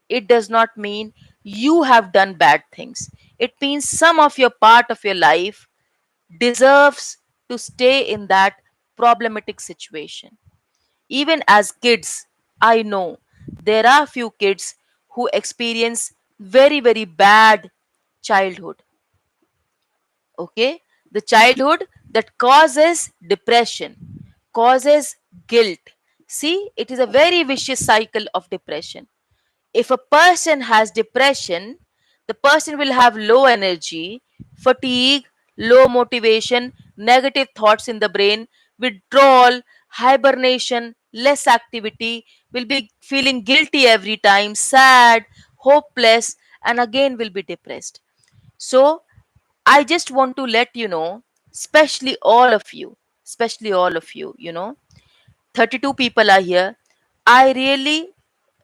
Speaker 1: It does not mean you have done bad things. It means some of your part of your life deserves to stay in that problematic situation. Even as kids, I know there are few kids who experience very, very bad childhood. Okay, the childhood that causes depression, causes guilt. See, it is a very vicious cycle of depression. If a person has depression, the person will have low energy, fatigue, low motivation, negative thoughts in the brain, withdrawal, hibernation, less activity, will be feeling guilty every time, sad, hopeless, and again will be depressed. So I just want to let you know, especially all of you, 32 people are here. I really,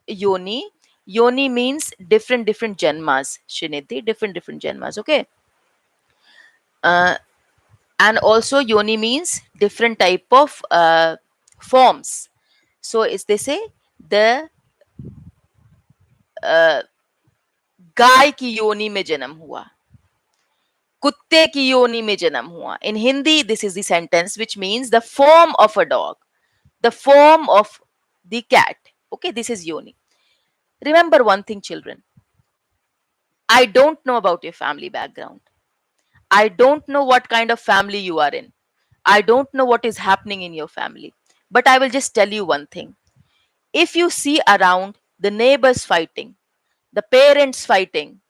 Speaker 1: Yoni, Yoni means different, different janmas, Shiniti, different, different janmas, okay? Uh, and also Yoni means different type of forms. So it's, they say, the uh, गाय की योनि में जन्म हुआ, कुत्ते की योनि में जन्म हुआ. In Hindi, this is the sentence which means the form of a dog, the form of the cat. Okay, this is yoni. Remember one thing, children. I don't know about your family background. I don't know what kind of family you are in. I don't know what is happening in your family. But I will just tell you one thing. If you see around the neighbors fighting, the parents fighting,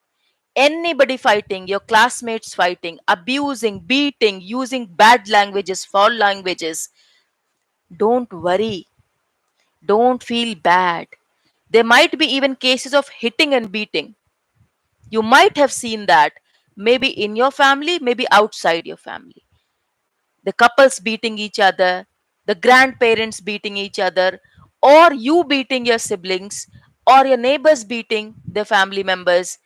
Speaker 1: anybody fighting, your classmates fighting, abusing, beating, using bad languages, foul languages, don't worry. Don't feel bad. There might be even cases of hitting and beating. You might have seen that maybe in your family, maybe outside your family. The couples beating each other, the grandparents beating each other, or you beating your siblings, or your neighbors beating their family members.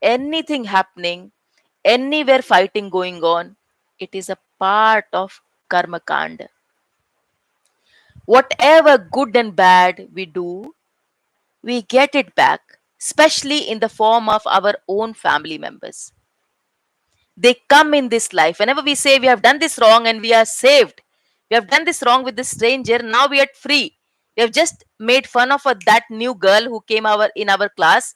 Speaker 1: Anything happening, anywhere fighting going on, it is a part of karma kanda. Whatever good and bad we do, we get it back, especially in the form of our own family members. They come in this life. Whenever we say we have done this wrong and we are saved, we have done this wrong with this stranger, now we are free. We have just made fun of that new girl who came in our class.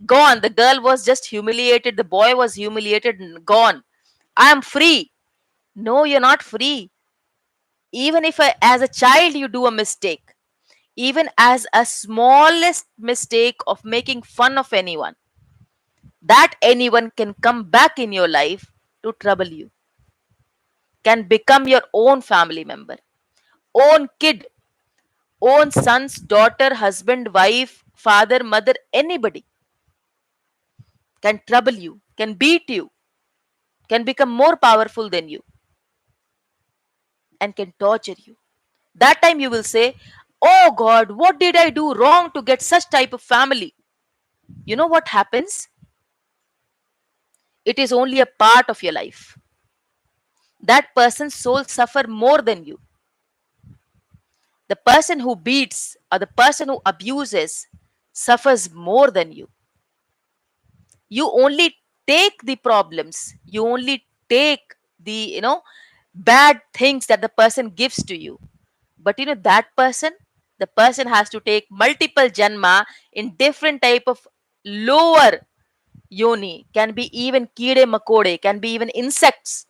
Speaker 1: Gone. The girl was just humiliated. The boy was humiliated. Gone. I am free. No, you're not free. Even if as a child you do a mistake, even as a smallest mistake of making fun of anyone, that anyone can come back in your life to trouble you, can become your own family member, own kid, own son's daughter, husband, wife, father, mother, anybody can trouble you, can beat you, can become more powerful than you, and can torture you. That time you will say, "Oh God, what did I do wrong to get such type of family?" You know what happens? It is only a part of your life. That person's soul suffer more than you. The person who beats or the person who abuses suffers more than you. You only take the problems, you only take the bad things that the person gives to you. But that person, the person has to take multiple janma in different type of lower yoni, can be even kide makode, can be even insects,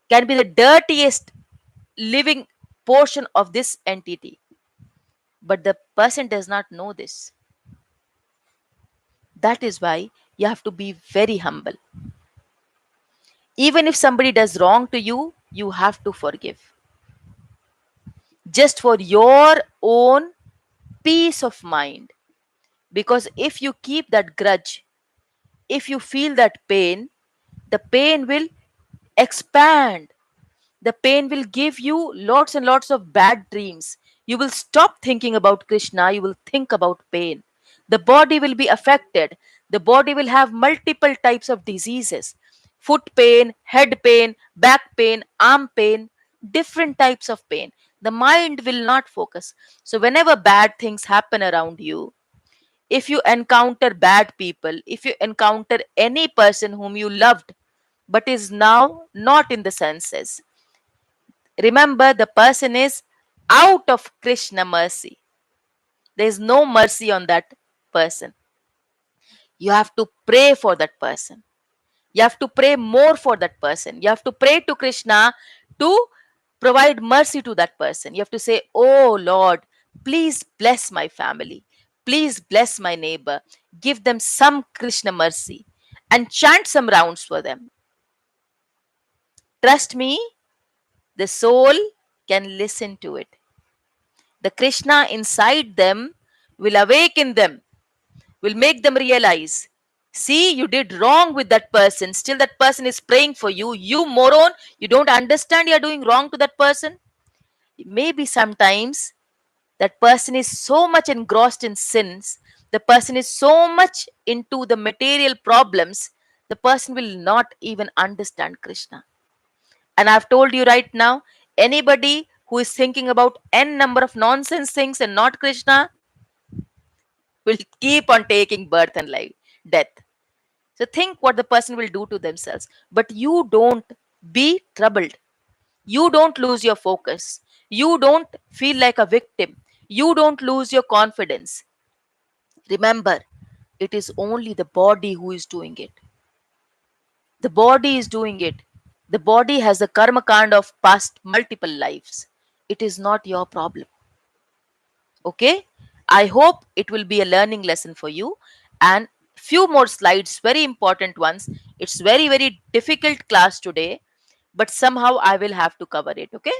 Speaker 1: can be the dirtiest living portion of this entity. But the person does not know this. That is why you have to be very humble. Even if somebody does wrong to you, you have to forgive. Just for your own peace of mind. Because if you keep that grudge, if you feel that pain, the pain will expand. The pain will give you lots and lots of bad dreams. You will stop thinking about Krishna, you will think about pain. The body will be affected. The body will have multiple types of diseases: foot pain, head pain, back pain, arm pain, different types of pain. The mind will not focus. So, whenever bad things happen around you, if you encounter bad people, if you encounter any person whom you loved but is now not in the senses, remember the person is out of Krishna mercy. There is no mercy on that person. You have to pray for that person. You have to pray more for that person. You have to pray to Krishna to provide mercy to that person. You have to say, "Oh Lord, please bless my family. Please bless my neighbor. Give them some Krishna mercy." And chant some rounds for them. Trust me, the soul can listen to it. The Krishna inside them will awaken them, will make them realize, "See, you did wrong with that person. Still, that person is praying for you. You moron, you don't understand you're doing wrong to that person." Maybe sometimes that person is so much engrossed in sins, the person is so much into the material problems, the person will not even understand Krishna. And I've told you right now, anybody who is thinking about n number of nonsense things and not Krishna will keep on taking birth and life, death. So think what the person will do to themselves. But you don't be troubled. You don't lose your focus. You don't feel like a victim. You don't lose your confidence. Remember, it is only the body who is doing it. The body is doing it. The body has the karma kand of past multiple lives. It is not your problem. Okay? I hope it will be a learning lesson for you. And few more slides, very important ones. It's very, very difficult class today, but somehow I will have to cover it. Okay?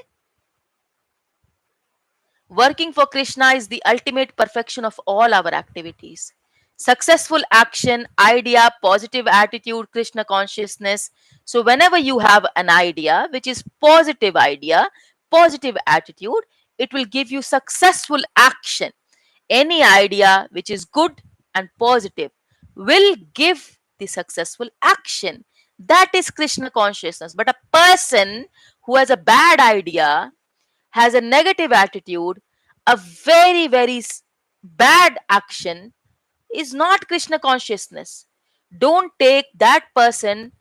Speaker 1: Working for Krishna is the ultimate perfection of all our activities. Successful action, idea, positive attitude, Krishna consciousness. So, whenever you have an idea, which is positive idea, positive attitude, it will give you successful action. Any idea which is good and positive will give the successful action. That is Krishna consciousness. But a person who has a bad idea, has a negative attitude, a very, very bad action, is not Krishna consciousness. Don't take that person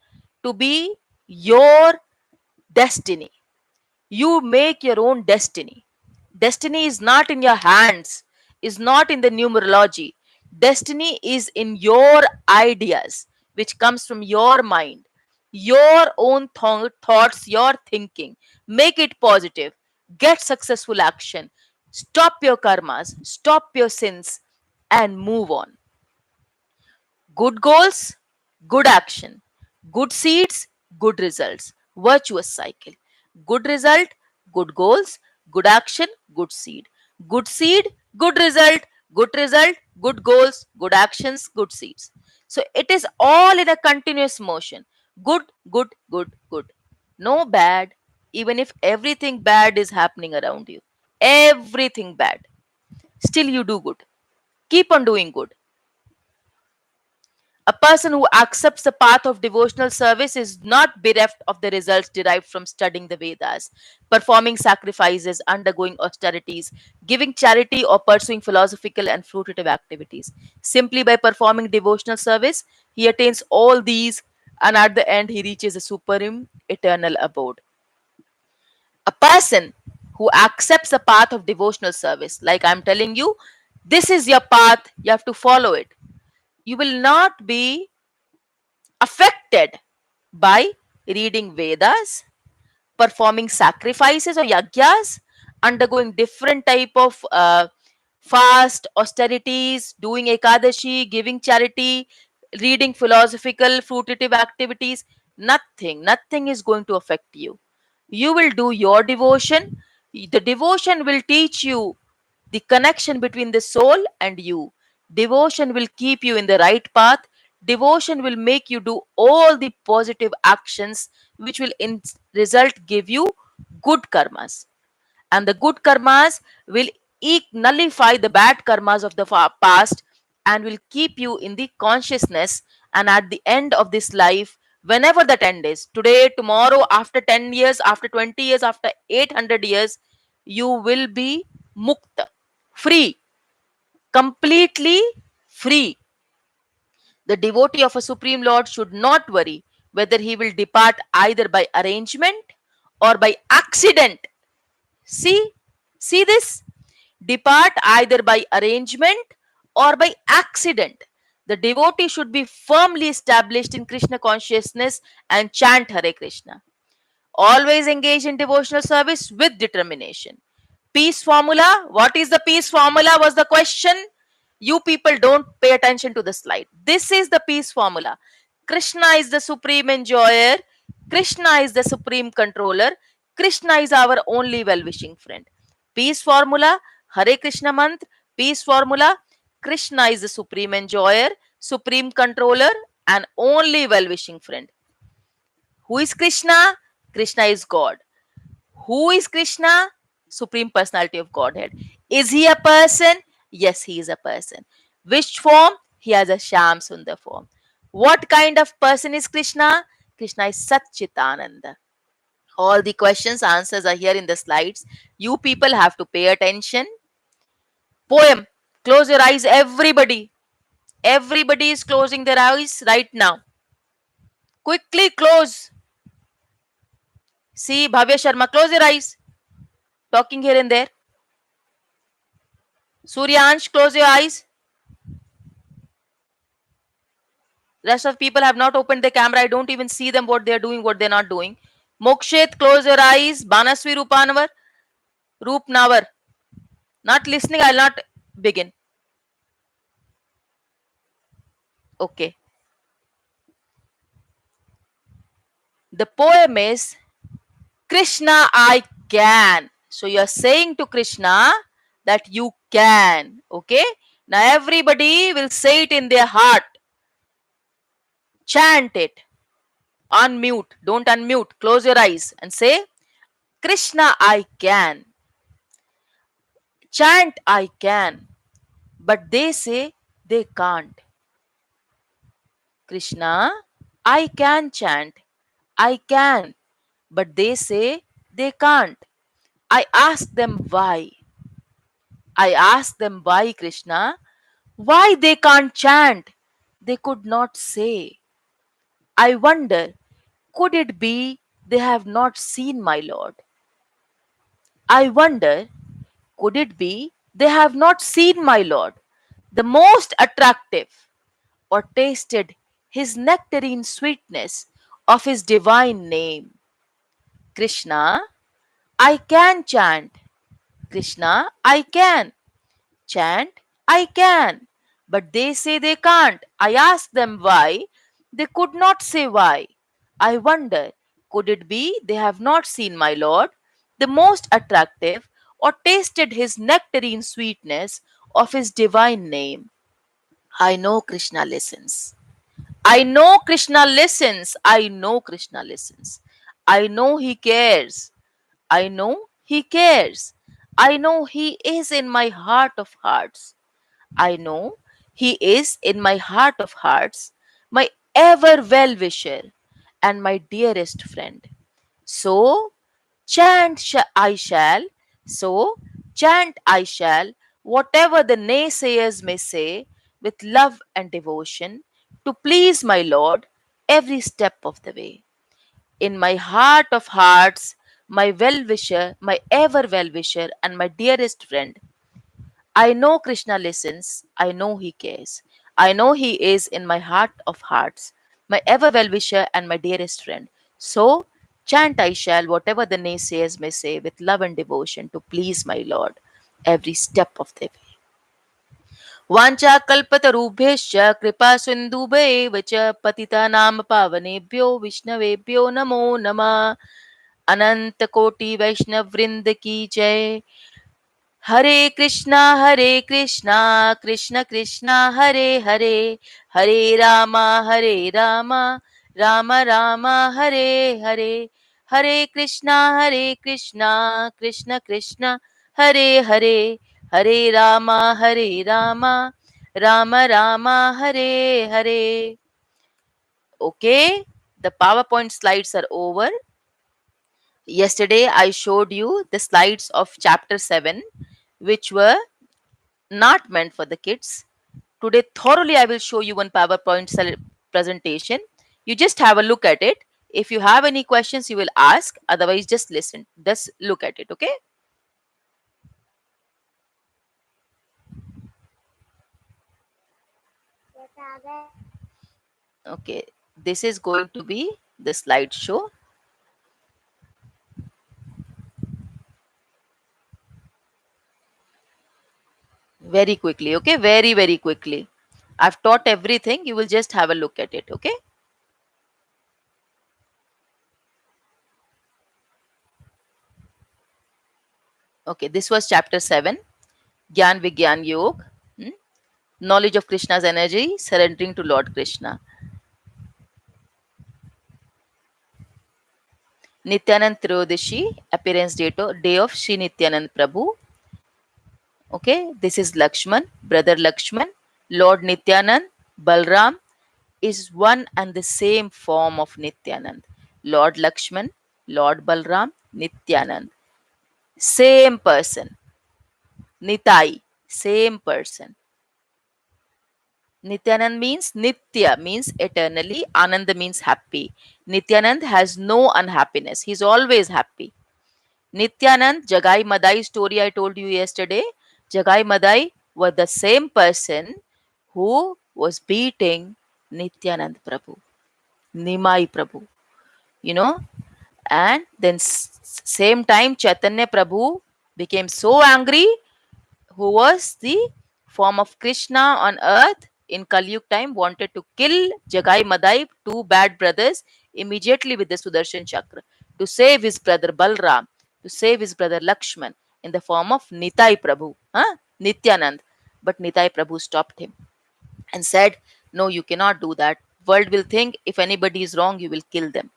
Speaker 1: to be your destiny. You make your own destiny. Destiny is not in your hands, is not in the numerology. Destiny is in your ideas, which comes from your mind, your own thoughts, your thinking. Make it positive. Get successful action. Stop your karmas, stop your sins, and move on. Good goals, good action. Good seeds, good results. Virtuous cycle. Good result, good goals, good action, good seed. Good seed, good result, good result, good goals, good actions, good seeds. So it is all in a continuous motion. Good, good, good, good. No bad, even if everything bad is happening around you. Everything bad. Still you do good. Keep on doing good. A person who accepts the path of devotional service is not bereft of the results derived from studying the Vedas, performing sacrifices, undergoing austerities, giving charity, or pursuing philosophical and fruitive activities. Simply by performing devotional service, he attains all these, and at the end, he reaches a supreme eternal abode. A person who accepts the path of devotional service, like I'm telling you, this is your path, you have to follow it. You will not be affected by reading Vedas, performing sacrifices or yagyas, undergoing different type of fast, austerities, doing ekadashi, giving charity, reading philosophical, fruitative activities. Nothing is going to affect you. You will do your devotion. The devotion will teach you the connection between the soul and you. Devotion will keep you in the right path. Devotion will make you do all the positive actions which will in result give you good karmas. And the good karmas will nullify the bad karmas of the past and will keep you in the consciousness. And at the end of this life, whenever that end is, today, tomorrow, after 10 years, after 20 years, after 800 years, you will be mukta, free, completely free. The devotee of a supreme lord should not worry whether he will depart either by arrangement or by accident. See, see this? Depart either by arrangement or by accident. The devotee should be firmly established in Krishna consciousness and chant Hare Krishna. Always engage in devotional service with determination. Peace formula. What is the peace formula? Was the question. You people don't pay attention to the slide. This is the peace formula. Krishna is the supreme enjoyer. Krishna is the supreme controller. Krishna is our only well wishing friend. Peace formula. Hare Krishna mantra. Peace formula. Krishna is the supreme enjoyer, supreme controller, and only well wishing friend. Who is Krishna? Krishna is God. Who is Krishna? Supreme Personality of Godhead. Is he a person? Yes, he is a person. Which form? He has a Sham Sundar form. What kind of person is Krishna? Krishna is Satchitananda. All the questions, answers are here in the slides. You people have to pay attention. Poem. Close your eyes, everybody. Everybody is closing their eyes right now. Quickly close. See, Bhavya Sharma, close your eyes. Talking here and there. Suryansh, close your eyes. Rest of people have not opened the camera. I don't even see them what they are doing, what they're not doing. Mokshet, close your eyes. Banasvi Rupanavar. Roopnavar. Not listening, I'll not begin. Okay. The poem is Krishna, I can. So you're saying to Krishna that you can. Okay. Now everybody will say it in their heart. Chant it. Unmute. Don't unmute. Close your eyes and say, Krishna, I can. Chant, I can. But they say they can't. Krishna, I can chant. I can. But they say they can't. I ask them why. I ask them why, Krishna. Why they can't chant? They could not say. I wonder, could it be they have not seen my Lord? I wonder, could it be they have not seen my Lord, the most attractive, or tasted his nectarine sweetness of his divine name? Krishna, I can chant. Krishna, I can chant. I can. But they say they can't. I ask them why. They could not say why. I wonder, Could it be they have not seen my Lord, the most attractive, or tasted his nectarine sweetness of his divine name? I know Krishna listens. I know Krishna listens. I know Krishna listens. I know he cares. I know he cares. I know he is in my heart of hearts. I know he is in my heart of hearts, my ever well wisher and my dearest friend. So I shall, so chant I shall, whatever the naysayers may say, with love and devotion, to please my Lord every step of the way. In my heart of hearts, my well wisher, my ever well wisher, and my dearest friend, I know Krishna listens, I know he cares. I know he is in my heart of hearts, my ever well wisher and my dearest friend. So, chant I shall, whatever the naysayers may say, with love and devotion to please my Lord every step of the way. वाञ्छाकल्पतरुभ्यश्च कृपा सिन्धुभ्येव च पतितानां पावनेभ्यो विष्णवेभ्यो नमो नमः अनंत कोटि वैष्णव वृंद की जय. हरे Krishna Krishna Krishna Hare Hare Hare Rama Ram Ram Hare Hare Hare Krishna Krishna Krishna Hare Hare Hare Rama Ram Ram Hare Hare. Okay, the PowerPoint slides are over. Yesterday I showed you the slides of chapter 7, which were not meant for the kids. Today, thoroughly, I will show you one PowerPoint presentation. You just have a look at it. If you have any questions, you will ask. Otherwise, just listen. Just look at it, okay?
Speaker 2: What are they?
Speaker 1: Okay, this is going to be the slideshow. Very quickly, okay? Very, very quickly. I've taught everything. You will just have a look at it, okay? Okay, this was chapter 7, Gyan Vigyan Yog. hmm? Knowledge of Krishna's energy, surrendering to Lord Krishna. Nityanand Triyodashi, appearance day of Sri Nityanand Prabhu. Okay, this is Lakshman, brother Lakshman. Lord Nityanand, Balram is one and the same form of Nityanand. Lord Lakshman, Lord Balram, Nityanand. Same person. Nitai, same person. Nityanand means Nitya, means eternally. Ananda means happy. Nityanand has no unhappiness. He's always happy. Nityanand, Jagai Madai story I told you yesterday. Jagai Madai were the same person who was beating Nityanand Prabhu, Nimai Prabhu, you know. And then same time Chaitanya Prabhu became so angry, who was the form of Krishna on earth in Kali Yuga time, wanted to kill Jagai Madai, two bad brothers, immediately with the Sudarshan Chakra to save his brother Balram, to save his brother Lakshman in the form of Nitai Prabhu, Nityanand. But Nitai Prabhu stopped him and said, no, you cannot do that. World will think if anybody is wrong, you will kill them.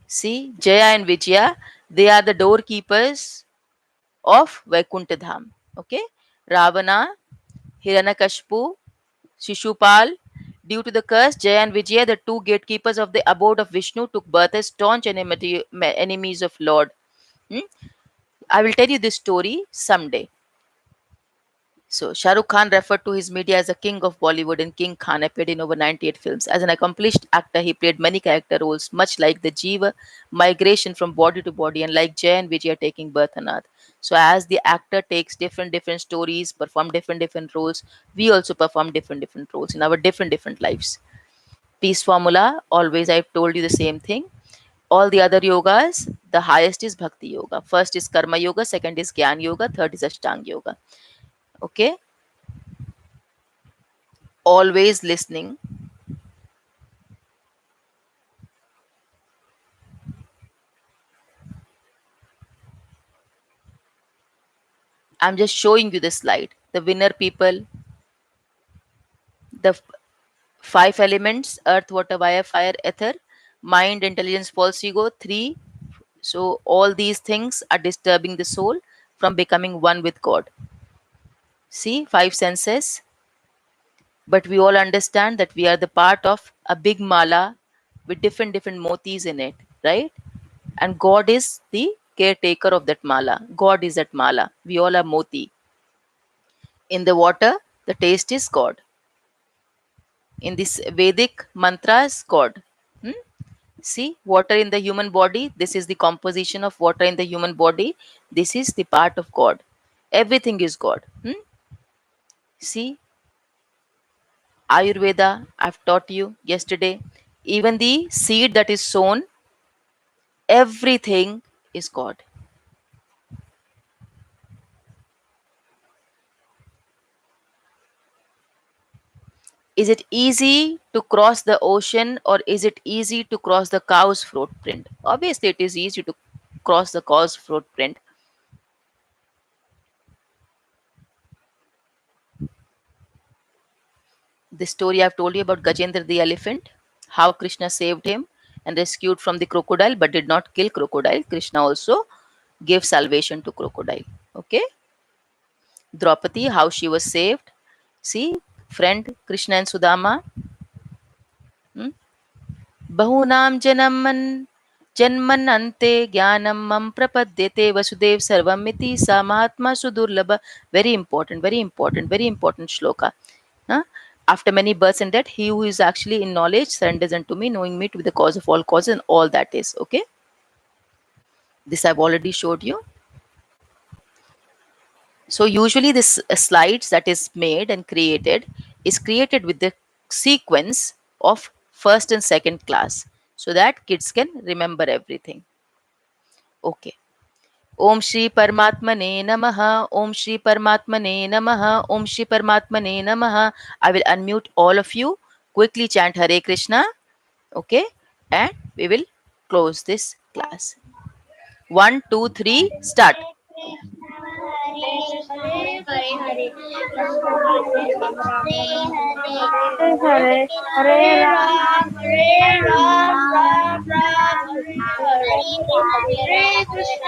Speaker 1: See, Jaya and Vijaya, they are the doorkeepers of Vaikuntha Dham. Okay, Ravana, Hiranyakashipu, Shishupal. Due to the curse, Jaya and Vijaya, the two gatekeepers of the abode of Vishnu, took birth as staunch enemies of Lord. Hmm? I will tell you this story someday. So, Shah Rukh Khan referred to his media as a king of Bollywood, and King Khan appeared in over 98 films. As an accomplished actor, he played many character roles, much like the Jiva migration from body to body, and like Jay and Vijay taking birth on earth. So, as the actor takes different stories, perform different roles, we also perform different roles in our different lives. Peace formula, always I've told you the same thing. All the other yogas, the highest is Bhakti Yoga. First is Karma Yoga, second is Gyan Yoga, third is Ashtanga Yoga. Okay, always listening. I'm just showing you the slide. The winner people, the five elements: earth, water, fire, ether, mind, intelligence, false ego, three. So all these things are disturbing the soul from becoming one with God. See, five senses. But we all understand that we are the part of a big mala with different motis in it, right? And God is the caretaker of that mala. God is that mala. We all are moti. In the water, the taste is God. In this Vedic mantras, God. Hmm? See, water in the human body, this is the composition of water in the human body. This is the part of God. Everything is God. Hmm? See, Ayurveda, I've taught you yesterday. Even the seed that is sown, everything is God. Is it easy to cross the ocean or is it easy to cross the cow's footprint? Obviously, it is easy to cross the cow's footprint. The story I've told you about Gajendra the elephant, how Krishna saved him and rescued from the crocodile but did not kill crocodile. Krishna also gave salvation to crocodile. Okay? Draupadi, how she was saved. See, friend Krishna and Sudama. Hmm? Bahunam Janman ante jnanam mam prapadyate vasudev sarvamiti sa mahatma sudurlabha. Very important, very important, very important shloka. Huh? After many births and death, he who is actually in knowledge surrenders unto me, knowing me to be the cause of all causes and all that is. Okay? This I've already showed you. So usually this slides that is made and created is created with the sequence of first and second class so that kids can remember everything. Okay. Om Shri Paramatmane Namaha. Om Shri Paramatmane Namaha. Om Shri Paramatmane Namaha. I will unmute all of you. Quickly chant Hare Krishna. Okay. And we will close this class. 1, 2, 3, start.
Speaker 2: Hare Krishna, Hare Krishna, Krishna Krishna, Hare Hare, Hare Hare Ram, Ram Ram, Hare Hare.